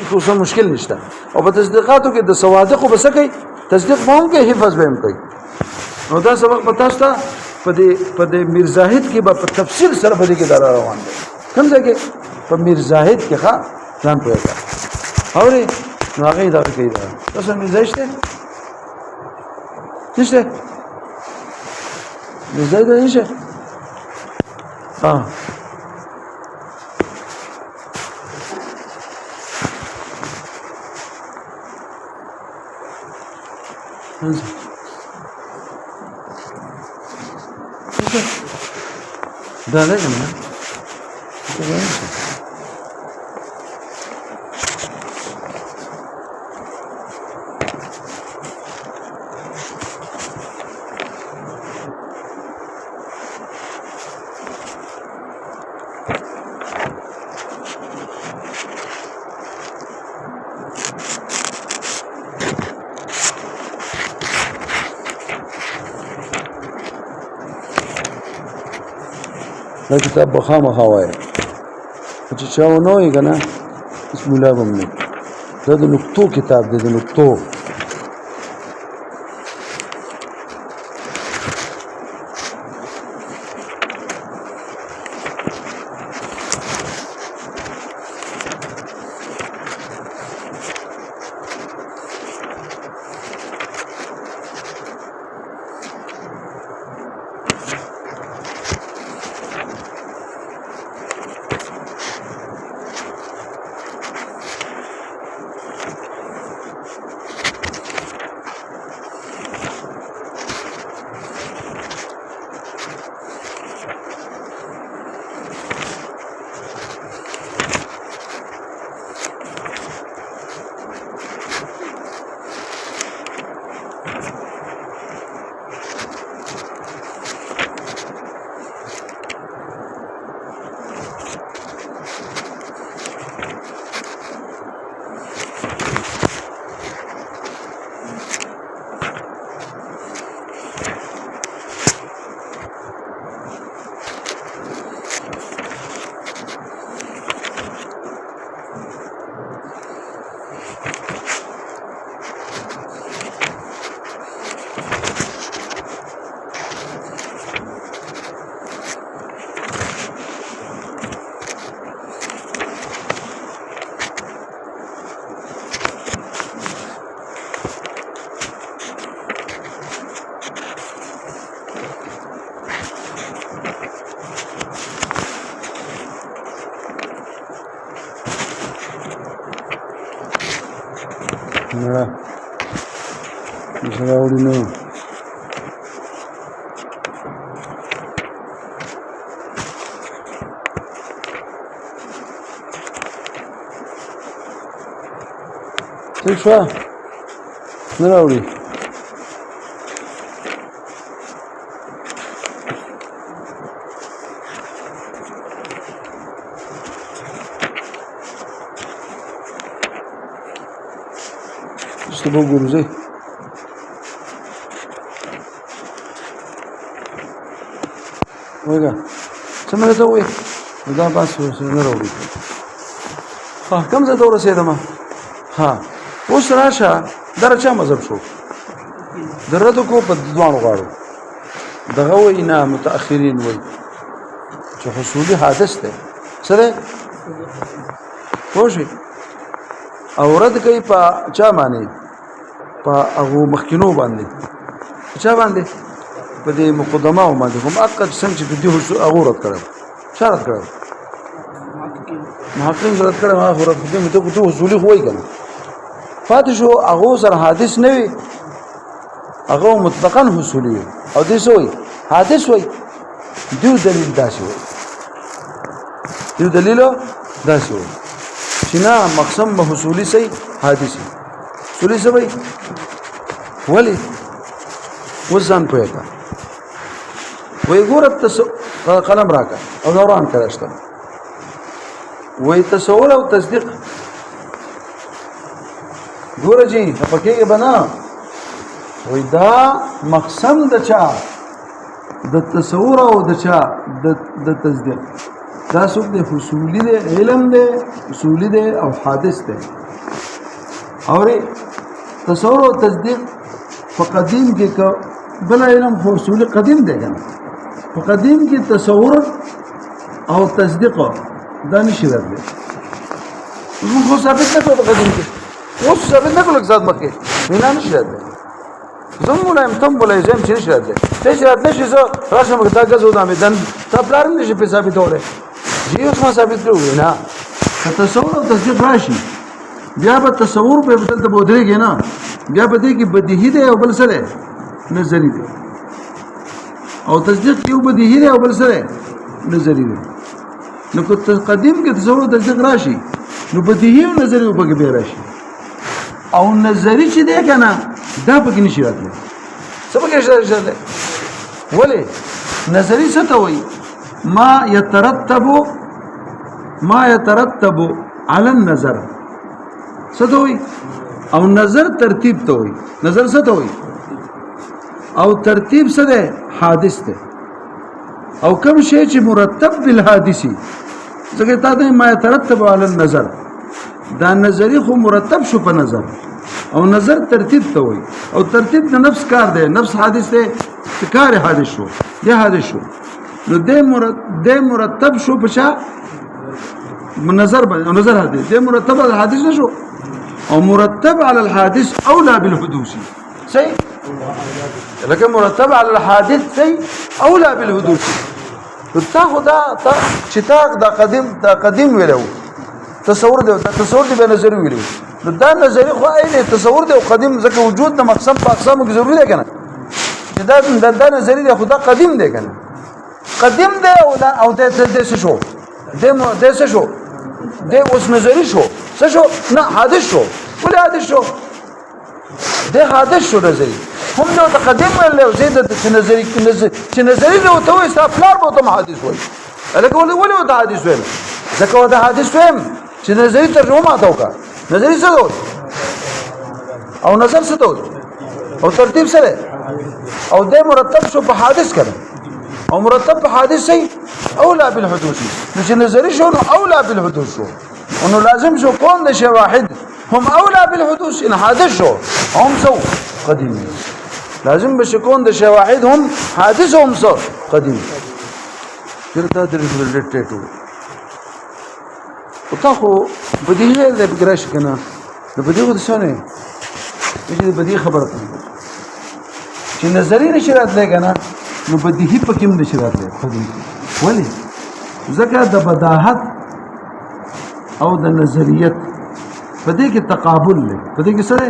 خو مشکل نشته او په تصدیقاتو کې د صوادق وبسکه تصدیق هم کې حفظ به هم کوي نو دا سبق پتا ستا په دې میر زاهد کې په تفصیل سره په دې کې دار روان دي کوم ځای کې په میر زاهد کې ښا ځان پوهه اوري نو هغه دا کوي دا تاسو میر زاهد نشته میر زاهد نشته da ne mi? دا کتاب بخامه خوای چې چاو نو یې کنه بسم الله باندې دا د نقطو کتاب دی د نقطو نه مثلا وړي نه څه شو نه راوړي څه به ګورځي وګا څنګه ته وې دا بس نه راوړي ها کوم ځای ته ورسېدم ها اوس راشه دا چا مذهب شو درته کو په دوانو غاړو دغه وای نه متأخرین وای چې حصولي حادث ده سره خوشي او رد کوي په چا باندې په هغه مخکینو باندې چا باندې په دې مقدمه باندې هم اقد څنګه چې دې هغه رد کړو شرط کړو محققین رد کړو هغه رد دې ته کوته حصولي خوای کنه فاتح شو هغه سره حادث نه وي هغه مطلقاً حصولي او دې سوې حادث وي دیو دلیل داسې وي دیو دلیل داسې وي چې نه مقسم به حصولي سي حادثي حصولي څه وي ولي وزن پوهه وي ګورت قلم راکا او دوران کړشته وي تصور او تصدیق ګوره جی پکې بنا وای دا مقسم د چا د تصور او د چا د تصدیق دا څوک د حصولي د علم دی حصولي دی او حادث دی او تصور او تصدیق په قدیم کې بل علم حصولي قدیم دی کنه په قدیم کې تصور او تصدیق دا نشي راځي موږ خو ثابت نه کوو په قدیم کې اوس ثابت نه کوو ځات مکه وینا نشي راځي زموږ هم تم بولای زم چې نشي راځي چې راځي شي زه راشم دا غزو د امیدن تا پلان نشي په ثابتوله جی اوس ما ثابت کړو نه تصور او تصدیق راشي بیا به تصور په بدل ته بودريږي نه بیا به دې کې بدیهی دی او بل سره نظری دی او تصدیق یو بدیهی دی او بل سره نظری دی نو کو قدیم کې تصور او تصدیق راشي نو بدیهی او نظری په کې به راشي او نظری چې دی کنه دا پکې نشي راتلی څه پکې نشي راتلی ولې نظری څه ته وایي ما يترتب على النظر څه ته وایي او نظر ترتیب ته وایي نظر څه ته وایي او ترتیب څه ده حادث ده او کوم شی چې مرتب بالحادثي ځکه تا ته ما يترتب على النظر دا نظری خو مرتب شو په نظر او نظر ترتیب ته وایي او ترتیب د نفس کار دی نفس حادث دی کار حادث شو دی حادث شو نو د مرتب شو په چا نظر باندې نظر حادث دی مرتب على الحادث نشو او مرتب على الحادث اولى بالحدوث صحیح لکه مرتب على الحادث صحیح اولى بالحدوث تا خدا چې تا قدیم ویلو تصور دی به نظر ویلو دا نظری خو عین تصور دی او قدیم ځکه وجود د مقسم په اقسامو کې ضروري دی کنه چې دا نظری دی خدا قدیم دی کنه قدیم دی او د څه شو د څه شو د اوس نظری شو څه شو نه حادث شو ولې حادث شو د حادث شو نظری هم نو د قدیم له زید د نظری چې نظری له تو استفلار به ته حادث وای الکه ولې د حادث وای ځکه د حادث وای چې نظری ترجمه ماته وکړه نظری څه دی او نظر څه دی او ترتیب سره او د مرتب شو په حادث کړه او مرتب په حادث شي اولا بالحدوث نو چې نظری شو نو اولا بالحدوث شو انه لازم شو كون ده شيء واحد هم اولا بالحدوث ان حادث شو هم سو قديم لازم بشكون ده شيء واحد هم حادث هم سو قديم كده درجه وتاخو بديهه ده بقراش كنا ده بديهه سنه يجي بديهه خبرت چې نظری نشرات لګنه نو بدیهی پکې هم نشرات لګ خدای ولی ځکه د بداحت او د نظریت په دې کې تقابل دی په دې کې سره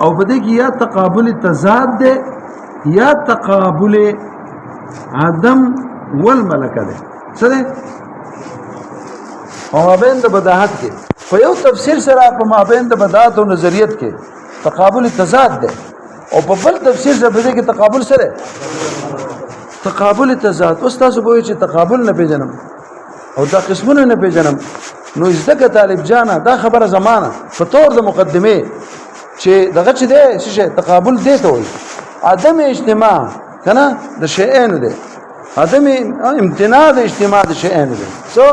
او په دې کې یا تقابل تضاد دی یا تقابل عدم والملکه دی سره او مابین د بداحت کې په یو تفسیر سره په مابین د بداحت او نظریت کې تقابل تضاد دی او په بل تفسیر سره په دې کې تقابل سره تقابل تضاد اوس تاسو به چې تقابل نه پیژنم او دا قسمونه نه پیژنم نو زده طالب جانا دا خبره زمانه په تور د مقدمه چې دغه چې دی څه تقابل دی ته وي عدم اجتماع کنه د شیئین دی عدم امتناع د اجتماع د شیئین دی سو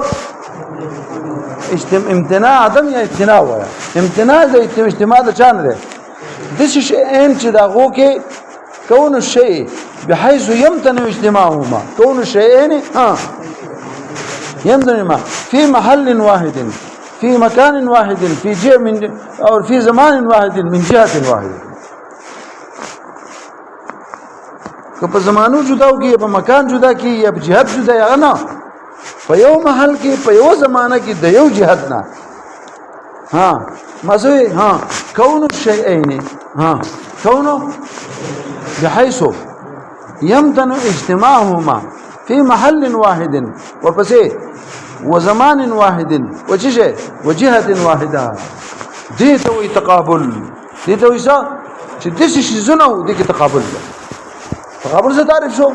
امتناع عدم یا امتناع وایي امتناع د اجتماع د چانه دی د شیئین چې دغه کې كون الشيء بحيث يمتنع اجتماعهما كون الشيئين يمتنع في محل واحد في مكان واحد في جهة من أو في زمان واحد من جهة واحدة كب زمانو جدا کی یا مکان جدا کی یا جهت جدا یا نه په یو محل کې په یو زمانه کې د یو جهت نه مزوي كون الشيئين كون بحيث يمتنع اجتماعهما في محل واحد وبسي وزمان واحد وجهة واحدة دي توي تقابل دي توي سا چې د شي زونه دي کې تقابل ده تقابل څه تعریف شو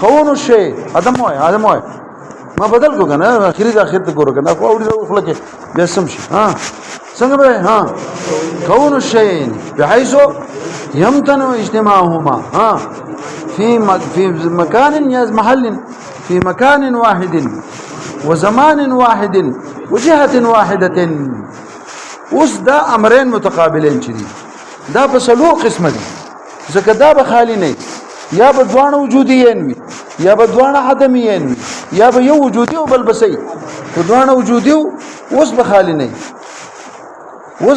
كون الشيء ادم وای ما بدل کو کنه اخري د اخر ته ګور کنه خو اوري خپل کې به سم شي څنګه به كون الشيء بحيث يمتنع اجتماعهما في مكان يا محل في مكان واحد وزمان واحد وجهة واحدة اوس دا امرين متقابلين چدي دا په څلور قسمه دي ځکه دا به خالی نه یا به دوانه وجوديين وي یا به دوانه عدميين وي یا به یو وجودي او بل بسي په دوانه وجودي اوس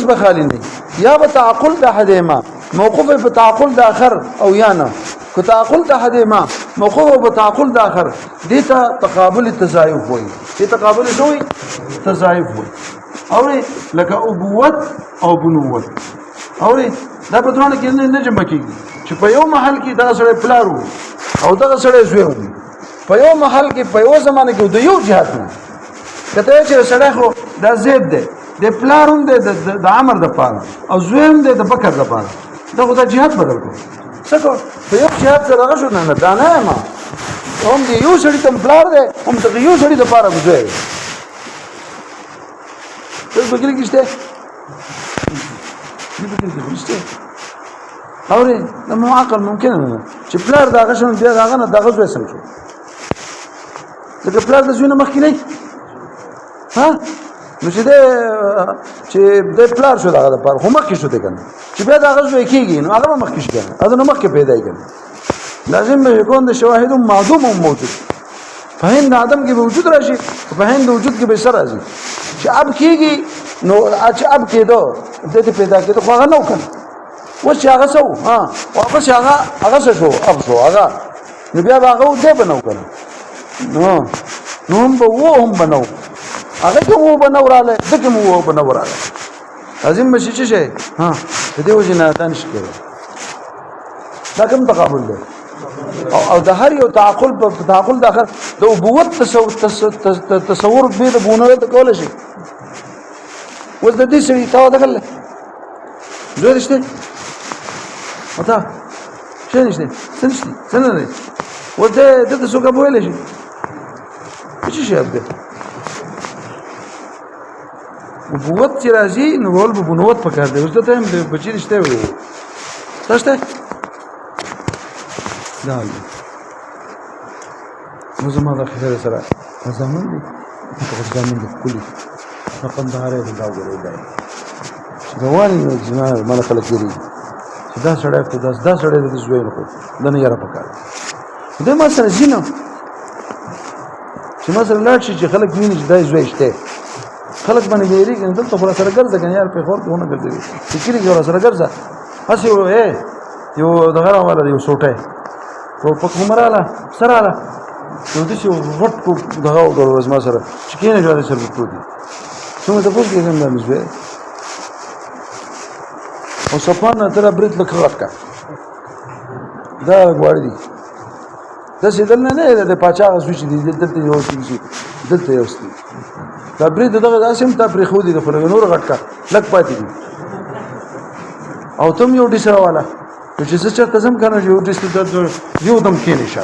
به خالی نه یا به تعقل د احدهما موقوف په تعقل د اخر او یا نه کو تعقل د احدهما موقوف په تعقل د اخر دته تقابل تزایف وي دې تقابل شوی تزایف وي او لکه ابوت او بنوت او دا په دوانه کې نه جمع کیږي چې په یو محل کې دا سره پلارو او دا سره زوی په یو محل کې په یو زمانه کې د یو جهات نه کته چې سره خو دا زید ده د پلارون د عمر د پاره او زویم د بکر د پاره دا خو د جهاد بدل کو څنګه په یو جهاد سره راغشو نه دانه ما هم دی یو سړی تم پلار ده هم ته یو سړی د پاره گزوي څه بګری کیشته اوري د معقل ممکن نه چې پلار دا غشون بیا داغه نه دغه زوی سم شو ځکه پلار د زوی نه مخکې نه نو چې د پلار شو دغه پر هم کې شو دی کنه چې بیا دغه زوی کېږي نو هغه مخکې شي کنه اذن نو مخکې پیدا کېږي لازم به يكون د شواهد معدوم موجود فهم د ادم کې وجود راشي فهم د وجود کې به سر راځي چې اب کېږي نو چې اب کېدو د دې پیدا کېدو خو هغه نو کنه و چې هغه سو واپس هغه شو اب شو هغه نو بیا هغه دې بنو کنه نو هم بنو هغه کوم بنوراله دغه مو بنوراله لازم مشي شي د دې وجنه تنش کړو دا کوم تقابل دی او د هر یو تعقل په تعقل د اخر د ابوت تصور به د بونه ته کول شي وز د دې شي تا دغله زه رښتې وتا څه نشته څنګه نه وته د څه کوم شي څه شي ابده ابوت چې راځي نو ول په بنوت پکار دی اوس ته هم بچی رښتې وي تاسو دا نو زما د خیر سره ځامن دي په ځامن دي کلی رقم دارې دا وګورئ دا روان نو جنا مله خلک لري چې دا سړی په دا سړی د زوی نه د نه یاره پکار دا ما سره زینو چې ما سره لاړ شي چې خلک ویني چې دا زوی شته خلک باندې ویری کنه ته خبره سره ګرځه کنه یار په خور ونه ګرځي فکر کې ور سره ګرځه اسی یو دغه راواله یو سوټه په کومراله سره رااله نو د څه وټ کو دغه ورځ ما سره چې کینه جوړه سره وټو دي څنګه ته پوښتنه کوم دا مزه او صفان تر برید لکه غټ کا دا غواړي دي داسې دل نه د پاچا غوښ دي دلته یو شي دلته یو شي دا برید دغه داسې هم ته پرې خو دي خو نور غټ کا لک پاتې دي او تم یو ډیسره والا چې څه چرته زم کنه یو ډیسره یو دم کې نشه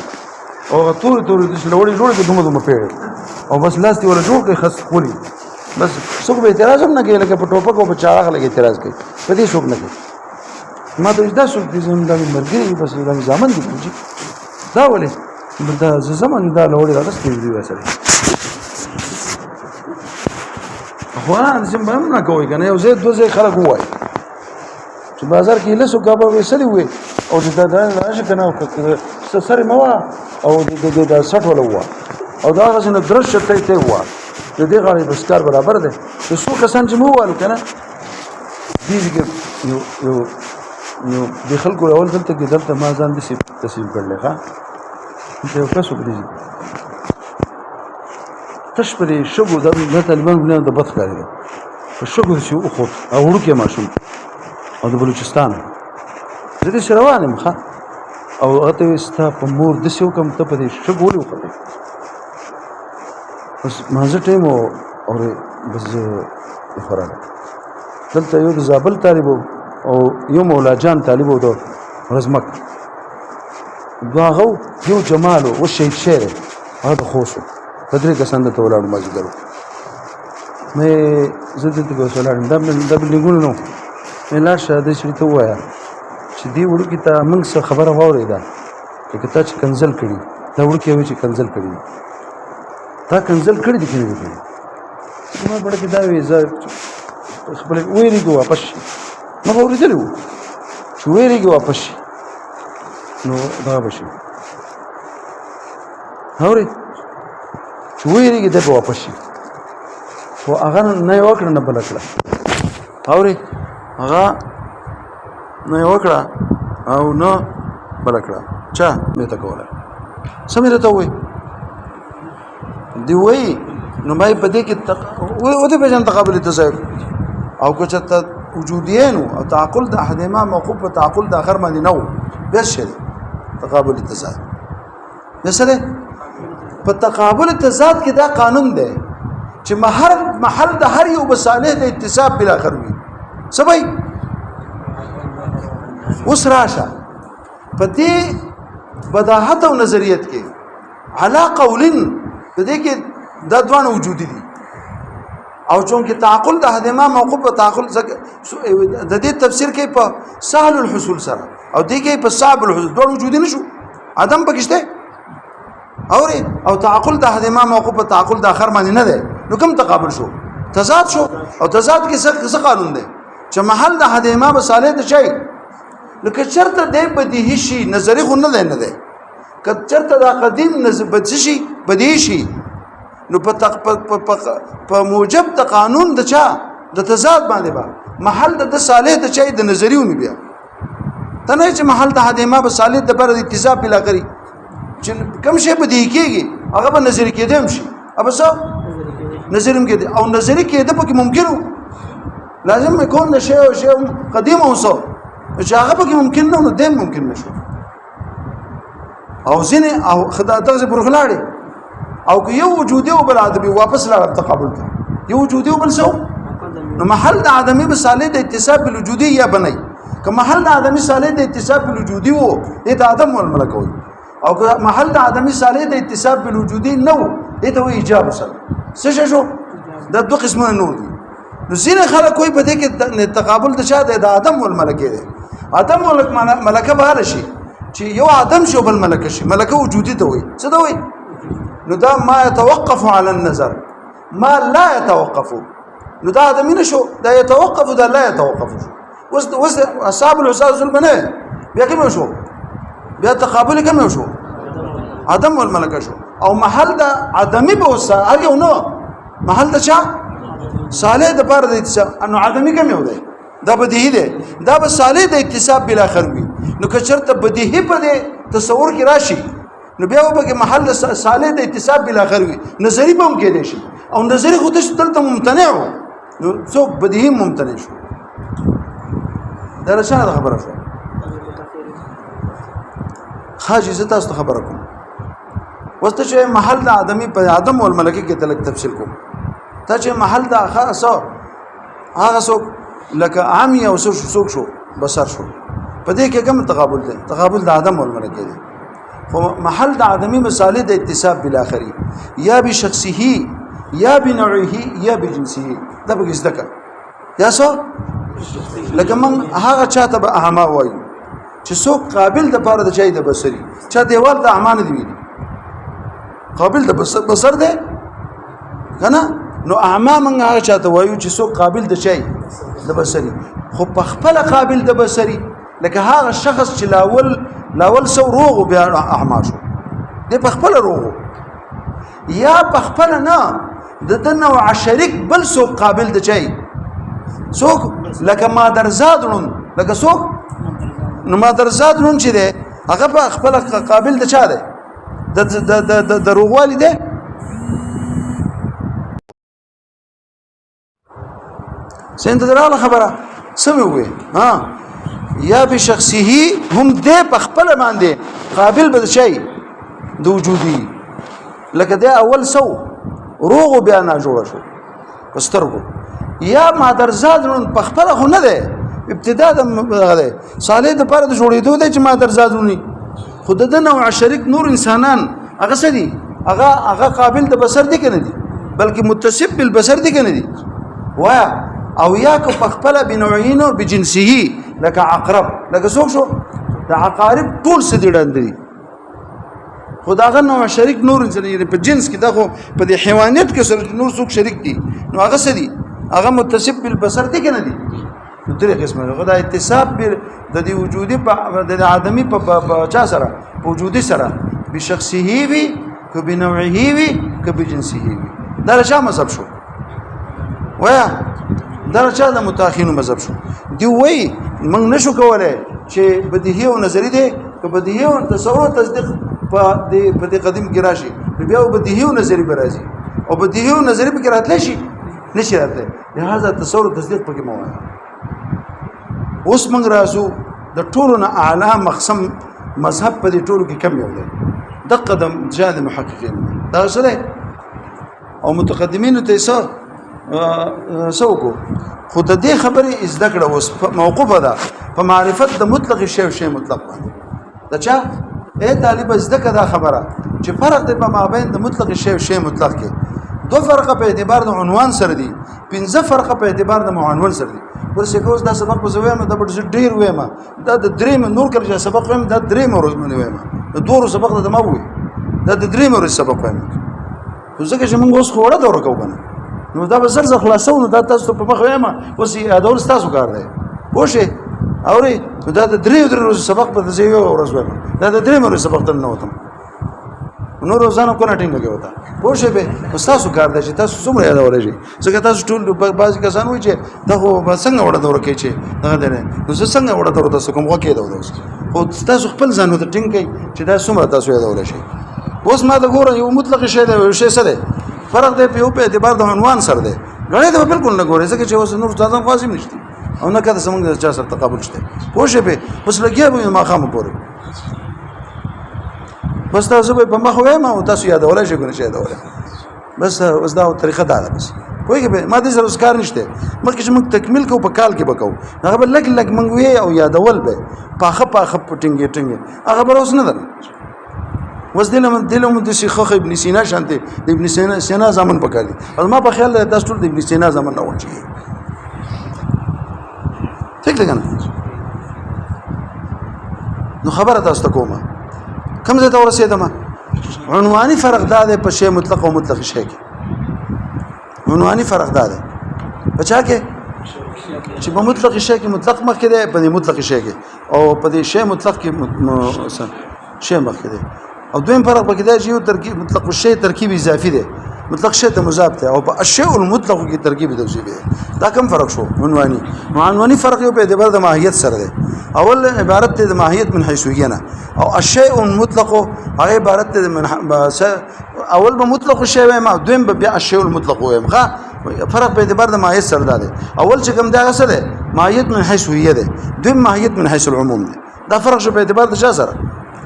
او تور د لوړې جوړې دومره پیړ او بس لاس دی ولا جوړ کې خاص خوري بس څوک به اعتراض هم نه کوي لکه په ټوپک او په چاړه لګي اعتراض کوي په دې څوک نه کوي ما ته دا څوک دي زم د مرګي بس د ځامن دي دا ولې دا زمون دا لوړې راځي دی وسره خوان زم هم نه کوي کنه یو زید دوزه خلک وای چې بازار کې لسو کابه وسلی وي او دا راشه کنه سره موا او د 60 ولا ووا او دا غسنه درش ته ووا د دې غاړي بسکار برابر ده د څو کسان چې مو والو کنه دې یو د خلکو اول دلته کې دلته ما ځان دې تسلیم کړل ښا ته یو څه وکړي تشبري شګو د طالبان نه د بد کاری په شګو چې او خو او ورکه ماشوم او د بلوچستان د دې روانه مخه او اته استا په مور د شو کم ته په دې شګو له وکړي بس مازه ټیم او بس فرانه دلته یو زابل طالب او یو مولا جان طالب او رزمک دواغو یو جمال او شهید شعر هغه خوشو تدري کسان ته ولاړ ما زګرو مې زه دې ته ولاړم دا بلګونو نو مې لا شاده شې ته وایا چې دی وړو کې ته موږ څه خبره واورېده چې کته چې کنزل کړي دا وړو کې وي چې کنزل کړي تا کنزل کړی دي کنه ما بڑا کې دا وی زه خپل ویریږي واپس ما ورېدلو چې ویریږي واپس نو دا بشي هوري چې ویریږي دا واپس او هغه نه وکړ نه بل کړه هوري هغه نه وکړه او نه بل کړه چا مې تا کوله سمې ته وای دی وای نو مای په دې کې او دې په جن تقابل تزاید او که چته وجودین او تعقل د احدهما موقوف په تعقل د اخر باندې نو بس شي تقابل تزاید مثلا په تقابل تزاید کې دا قانون دی چې محل د هر یو بصالح د اتصاب بل اخر وي سبای اوس راشه په دې بداحت او نظریت کې علا قولن د دې کې د دوه وجود دي او چون کې تعقل د هدما موقوف په تعقل د دې تفسیر کې په سهل الحصول سره او دې کې په صعب الحصول دوه وجود نشو ادم پکشته او تعقل د هدما موقوف په تعقل د اخر باندې نه ده نو کوم تقابل شو تضاد شو او تضاد کې څه قانون ده چې محل د هدما بصالح د شي لکه چرته د بدیهی شي نظری خو نه ده کچرته دا قدیم نسبت شي بدیهی شي نو په موجب د قانون د چا د تضاد باندې با محل د صالح د چای د نظریونی بیا تنه چې محل د هدما به صالح د بر اتصاب بلا کری چې کم شي بدیهی کېږي هغه به نظری کېدم شي اب څه نظریم کېده او نظری کېده پکې ممکن لازم يكون ده شيء قديم او صو چې هغه پکې ممکن نه نو دیم ممکن نشو او ځنه او خدای دغه برخلاړي او که یو وجودي او بل ادمي واپس لا تقابل ته یو وجودي او بل سو نو محل د ادمي بصالح د اتصاب بالوجودي یا بنئ که محل د ادمي صالح د اتصاب بالوجودي وو د ادم والملک وي او که محل د ادمي صالح د اتصاب بالوجودي نو ته وي ایجاب سره څه شو د دوه قسمه نو دي نو ځینې خلک کوئی په دې کې تقابل د شاده د ادم والملک دی ادم والملک ملکه به شي چې یو ادم شو بل ملکه شي ملکه وجودي ته وي څه ته وي نو دا ما يتوقف على النظر ما لا يتوقف نو دا ادمي نشو دا يتوقف دا لا يتوقف وس اصحاب العصا ظلم نه بیا کوم شو بیا تقابل کوم شو ادم والملکه شو او محل دا ادمي به وسه هر یو نو محل دا چا صالح د بار د اتصاب انه ادمي کوم یو دی دا بدیهی دی دا به صالح د اتصاب بلا اخر وي نو که چرته بدیهی په دې تصور کې راشي نو بیا به محل صالح د اتصاب بلا اخر وي نظری به هم کېدې شي او نظری خو ته دلته ممتنع نو څوک بدیهی ممتنع شو دا رچا خبره شو خاجي زه تاسو خبره کوم وسته چې محل د آدمي په آدم او ملائکه کې تلک تفصیل کوم ته چې محل د خاصه هغه څوک لکه عامي او څوک شو بصر شو په دې کې کوم تقابل دی تقابل د آدم او ملائکه دی خو محل د آدمي مثال د اتصاب بالاخري یا بشخصه یا بنوعه یا بجنسه دا به ځکه یا څو لکه من هغه چاته به اعما وایي چې څوک قابل د پاره د چای د بصري چا دیوال د اعما نه دی قابل د بصر دی کنه نو اعما من هغه چاته وایو چې څوک قابل د چای د بصري خو په خپل قابل د بصري لکه هغه شخص چې لاول سو روغ بیا اعما شو دی په خپل روغ یا په خپل نه د دنه شریک بل څوک قابل د چای څوک لکه ما درزادون لکه څوک نو ما درزادون چې دی هغه په خپل قابل د چا دی د روغوالي دی سنت دراله خبره سمې وې ها یا بشخصه هم دې په خپل باندې قابل به شي د وجودي لکه دا اول سو روغ بیا نه جوړ شو پسترګو یا ما درزادون په خپل خو نه ده ابتدا د غده صالح د پر د جوړېدو د چې ما درزادونی خود د نوع شریک نور انسانان هغه سدي هغه قابل د بصر دي کنه دي بلکې متصف بالبصر دي کنه دي وایا او یا کو پخپل بنوعین او بجنسه لك عقرب لك څوک شو د عقارب ټول سدي ډندري خداغه نو شریک نور انسان په جنس کې دغه په د حیوانیت کې سره نور څوک شریک دي نو هغه سدي هغه متصف بالبصر دي کنه دي درې قسمه غدا اتصاب د دې وجودي په د ادمي په چا سره په وجودي سره بشخصه وي ک بنوعه وي ک بجنسه وي دا چا مذهب شو ویا دا چا د متأخرینو مذهب شو دی وای موږ نشو کولای چې بدیهی او نظری دي ک بدیهی او تصور تصدیق په دې قدیم کې راشي بیا بدیهی او نظری به راځي او بدیهی او نظری به راتلی شي نشي راتلی لہذا تصور تصدیق پکې مو وایي اوس موږ راځو د ټولو نه اعلی مقسم مذهب په دې ټولو کې کم یو دی د قدم جاد محققین دا سره او متقدمین ته سوکو خود دې خبره از دکړه اوس موقوفه ده په معرفت د مطلق شی مطلق باندې دا چا طالب از دکړه دا خبره چې فرق دی په مابین د مطلق شی مطلق کې دو فرقه په اعتبار د عنوان سره دي پنځه فرقه په اعتبار د معنون سره دي ورسې کوز دا سبق په زویم د بډ ډیر وېما دا د دریم نور کړی سبق وېم دا دریم ورځ باندې وېما د دوه سبق د ما وې دا د دریم ورځ سبق وېم ځکه چې موږ اوس خوړه دور کوو کنه نو دا به زر خلاصو نو دا تاسو په مخ وېما اوس یې ادول تاسو کار دی پوښې اوري دا د دریم ورځ سبق په زیو ورځ وېما دا د دریم ورځ سبق ته نه وته نو روزانه کو نه ټینګ کېوتا پوښې به تاسو کار دی چې تاسو څومره یاد ورېږي ځکه تاسو ټول بعضی کسان وایي چې دا خو څنګه وړه دور کوي چې دا نه نو څنګه وړه دور تاسو کوم وکې دا اوس خو تاسو خپل ځان ته ټینګ کوي چې دا څومره تاسو یاد ورېږي اوس ما دا ګوره یو مطلق شی دی شی سره فرق دی په اعتبار د عنوان سره دی غړې ته بالکل نه ګورې ځکه چې اوس نور ځان خاصم نشته او نه کده سمونږ چا سره تقابل شته پوښې به اوس لګیا به ما خامو پورې بس تاسو به په مخ وایم او تاسو یادولای شئ کنه یادولای بس اوس دا طریقه دا ده بس کوی به ما دې سره اسکار نشته مخکې چې موږ تکمیل کوو په کال کې وکاو هغه بل لګ موږ وی او یادول به پاخه پټینګ هغه بل اوس نه ده وس دلم د شیخ ابن سینا شانته د ابن سینا زمون پکاري او ما په خیال تاسو ټول د ابن سینا زمون نه ونچي ټیک ده کنه نو خبره تاسو ته کومه کم زه ته ورسېدم عنواني فرق دا دی په شی مطلق او مطلق شی کې عنواني فرق دا دی په چا کې چې په مطلق شی کې مطلق مخ کې دی په مطلق شی کې او په دې شی مطلق کې شی مخ کې دی او دویم فرق پکې دی چې یو ترکیب مطلق شی ترکیب اضافي دی مطلق شی ته مضاف دی او په الشیء المطلق کې ترکیب توصیفي دی دا کوم فرق شو عنواني فرق یو په اعتبار د ماهیت سره دی اول عبارت ته د ماهیت من حيث نه او الشيء المطلق هغه عبارت ته من اول به مطلق شی وایم او دویم به بیا الشيء المطلق وایم ښه فرق په اعتبار د ماهیت سره ده اول چې کوم دا څه ده ماهیت من حيث هي ده دویم ماهیت من حيث العموم ده دا فرق شو په اعتبار د چا سره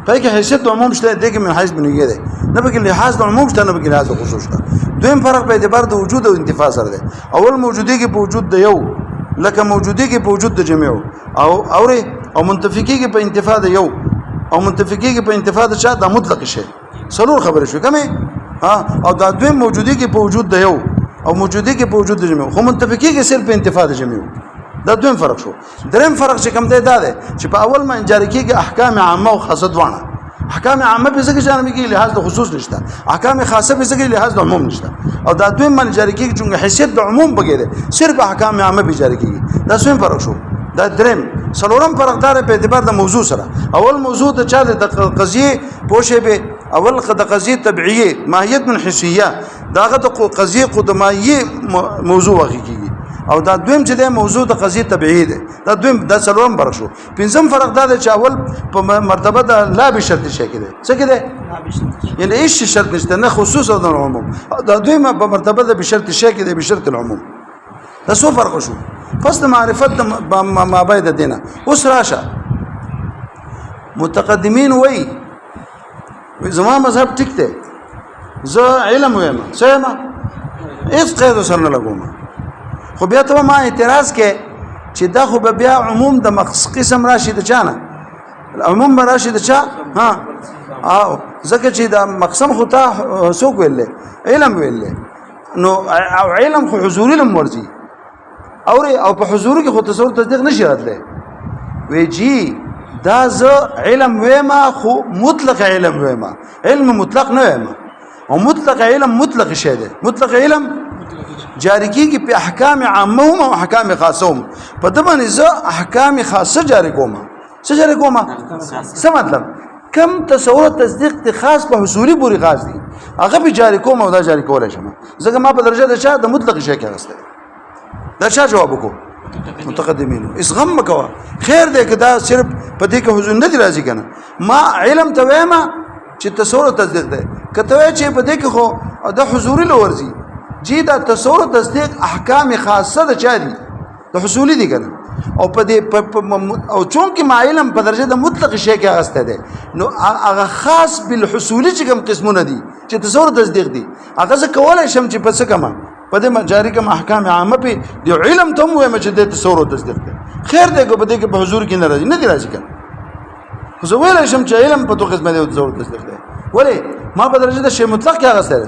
په کې حیثیت عموم شته دغه من حيث من هي ده نه به کې لحاظ د عموم شته نه به کې لحاظ د خصوص شته دویم فرق په اعتبار د وجود او انتفاع سره ده اول موجودی کې په وجود د یو لکه موجودی کې په وجود د جميع او منتفی کې په انتفاع د یو او منتفی کې په انتفاع د چا د مطلق شی څلور خبره شو کومه او دا دویم موجودی کې په وجود د یو او موجودی کې په وجود د جميع خو منتفی کې صرف په انتفاع د جميع دا دویم فرق شو دریم فرق چې کوم دی دا ده چې په اول ما جاری کېږي احکام عامه او خاصه دوانه احکام عامه په څه کې جانب کې لحاظ د خصوص نشته احکام خاصه په څه کې لحاظ د عموم نشته او دا دویم ما جاری کېږي چې حیثیت د عموم بګیره صرف احکام عامه به جاری کېږي دا څوم فرق شو دا دریم څلورم فرق دار په اعتبار د موضوع سره اول موضوع د چا د قضیه پوښې به اول د قضیه تبعیه ماهیت من حسیه داغه د قضیه قدمایه موضوع حقیقي او دا دویم چې د موضوع د قضیه تبعیه ده دا دویم د څلورم فرق شو پنځم فرق دا چې اول په مرتبه د لا به شرط شي کېده څه کېده یعنی هیڅ شرط نشته نه خصوص او د عموم دا دویم په مرتبه د به شرط شي کېده به شرط العموم دا څو فرق شو پس د معرفت ما باید دینه اوس راشه متقدمین وای زما مذهب ټیک دی زه علم وایم څه هیڅ قید سره نه لګوم خو بیا ته ما اعتراض کې چې دا خو بیا عموم د مخص قسم راشي د چانه عموم راشي د چا او ځکه چې دا مقسم خو ته څوک ویل علم ویل نو او علم خو حضوري لم ورزي او په حضور کې خو تصور تصدیق نشي راتله وی جی دا زه علم وېما خو مطلق علم وېما علم مطلق نه وېما او مطلق علم مطلق شی دی مطلق علم جاری کیږي په احکام عامه او احکام خاصه په دې باندې زه احکام خاصه جاری کوم څه جاری کوم څه مطلب کم تصور تصدیق ته خاص په حصولي پوری خاص دي هغه به جاری کوم او دا جاری کولای شم ځکه ما په درجه د چا د مطلق شی کې غسته دا چا جواب وکړو متقدمین اسغم مکوا خیر دې کدا صرف په دې کې حضور نه دی راځي کنه ما علم ته وایم چې تصور تصدیق ده کته چې په دې کې خو د حضوري لورځي جی دا تصور تصدیق احکام خاصه ده چا دي د حصولي دي کنه او په دې او چون کې ما علم په درجه د مطلق شی کې غسته ده نو هغه خاص بالحصولي چې کوم قسمونه دي چې تصور تصدیق دي هغه څه کولای شم چې پس کما په دې جاری کوم احکام عامه په دی علم ته مو چې د تصور تصدیق ده خیر دې کو په دې کې په حضور کې نه راځي نه دی راځي کنه خو زه ویل شم چې علم په تو قسمه دی تصور تصدیق ده ولی ما په درجه د شی مطلق کې غسته ده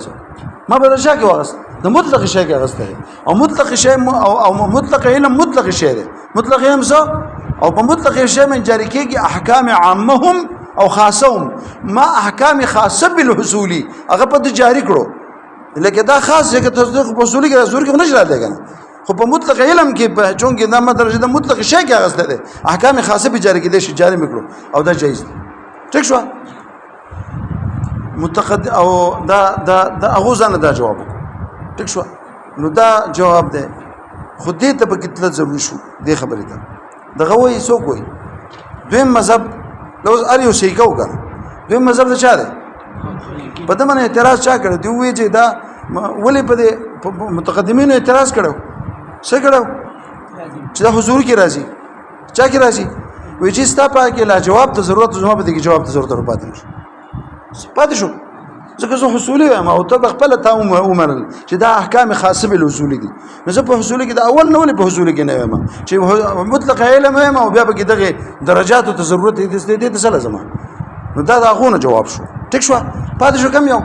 ما په درجه کې وغسته د مطلق شی کې غسته او مطلق شی او مطلق علم مطلق شی ده مطلق علم څه او په مطلق شی من جاری کېږي احکام عامهم او خاصهم ما احکام خاصه بالحصولي هغه په جاری کړو لکه دا خاص چې تصدیق په اصولي کې زور کې نشي راځي کنه خو په مطلق علم کې په چون کې دا درجه د مطلق شی کې غسته ده احکام خاصه به جاری کېدي شي جاری میکړو او دا جایز دی ٹھیک شو متقد او دا هغه ځنه دا جواب ٹھیک شو نو دا جواب ده خو دې ته په کتل ضروري شو دې خبرې ته دغه وایي څوک وایي دویم مذهب لوز اریو سیکو کنه دویم مذهب څه چاره په دې باندې اعتراض چا کړ دی وی چې دا ولې په دې متقدمینو اعتراض کړو څه کړو چې دا حضور کې راځي چا کې راځي وی چې ستا په کې لا جواب ته ضرورت زما په دې کې جواب ته ضرورت پاتې شو ځکه زه حصولي یم او ته خپل ته ومنل چې دا احکام خاصه به الاصولي دي نو زه په حصولي کې دا اول نه ولې په حصولي کې نه یم چې مطلق علم یم او بیا به کې دغه درجات ته ضرورت دي څه لازم نو دا غونه جواب شو ټیک شو پاتې شو کم یو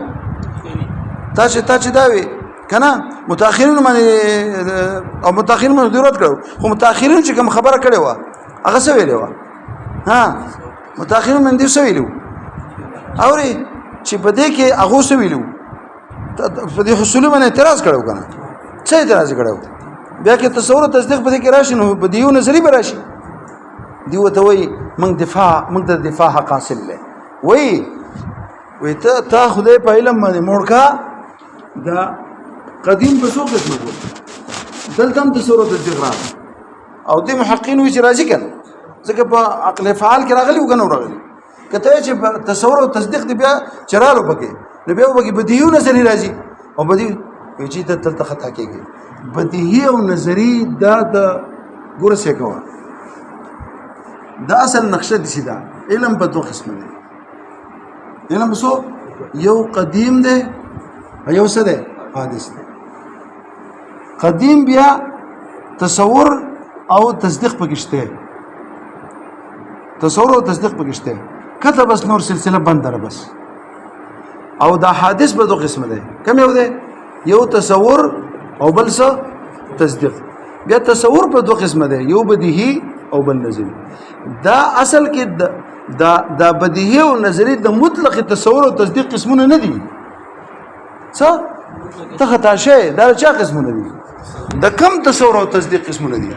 تا چې دا وی کنه متأخرین باندې او متأخرین باندې ضرورت کړو خو متأخرین چې کوم خبره کړې و هغه څه ویلې و ها متأخرین باندې څه ویلو اوري چې په دې کې هغه څه ویلو په دې حصول باندې اعتراض کړو کنه څه اعتراض کړو بیا کې تصور تصدیق په دې کې راشي نو په دې یو نظری به راشي دی وته وای موږ د دفاع حق حاصل لې وای ته خدای په علم باندې مورکا دا قدیم په څو قسمه وو دلته هم تصور تصدیق راځي او دې محققین وی چې راځي کنه ځکه په عقل فعال کې راغلي وګنو راغلي کته چې تصور او تصدیق دی بیا چرالو پکې نو بیا وګي بدیو نظر راځي او بدی وی چې ته خطا کېږي بدیهی او نظری دا د ګورسه کوه دا اصل نقشه دي سیدا علم په دوه قسم دی علم سو یو قدیم دی یو څه دی حادث دی قدیم بیا تصور او تصدیق پکشته تصور او تصدیق پکشته کته بس نور سلسله بند در بس او دا حادث په دوه قسم دی کوم یو دی یو تصور او بل څه تصدیق بیا تصور په دوه قسم دی یو بدیهی او بل نظری دا اصل کې دا بدیهی او نظری د مطلق تصور او تصدیق قسمونه نه دي څه ته خطا شې دا چا قسمونه دي د کم تصور او تصدیق قسمونه دي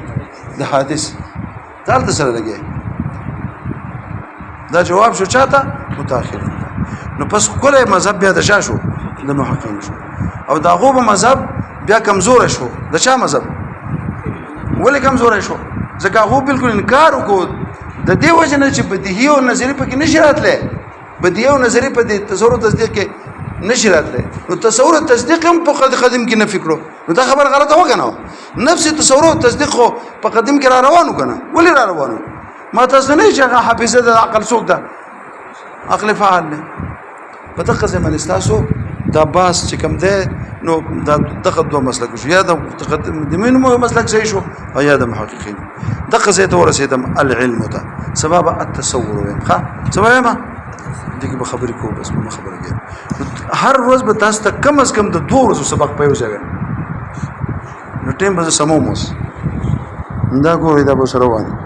د حادث تل سره لګي دا جواب شو چاته متأخر نو پس کوله مذهب بیا د شاشو د محققین شو او دا غو په مذهب بیا کمزور شو د چا مذهب ولې کمزور شو ځکه هغه بالکل انکار وکړ د دې وجه نه چې بدیهی او نظری پکې نشي راتله بدیهی او نظری په دې تصور او تصدیق کې نشي راتله نو تصور او تصدیق هم په قدیم کې نه فکرو نو دا خبر غلطه وکنه نفس تصور او تصدیق په قدیم کې را روانو کنه ولې را روانو ما تاسو نه چې حافظه د عقل څوک ده عقل فعال نه په دغه زمن استاسو دا باس چې کوم ده نو دا دغه دوه مسلک شو یا د مقدمینو مسلک صحیح شو او یا د محققین دغه زه ته ورسېدم العلم ته سبب التصور ښه سبب ما دغه به خبرې کو بس ما خبره کوي هر ورځ به تاسو ته کم از کم د 2 ورځې سبق پېو ځای نو ټیم به سموموس دا ګورې دا به سره وانی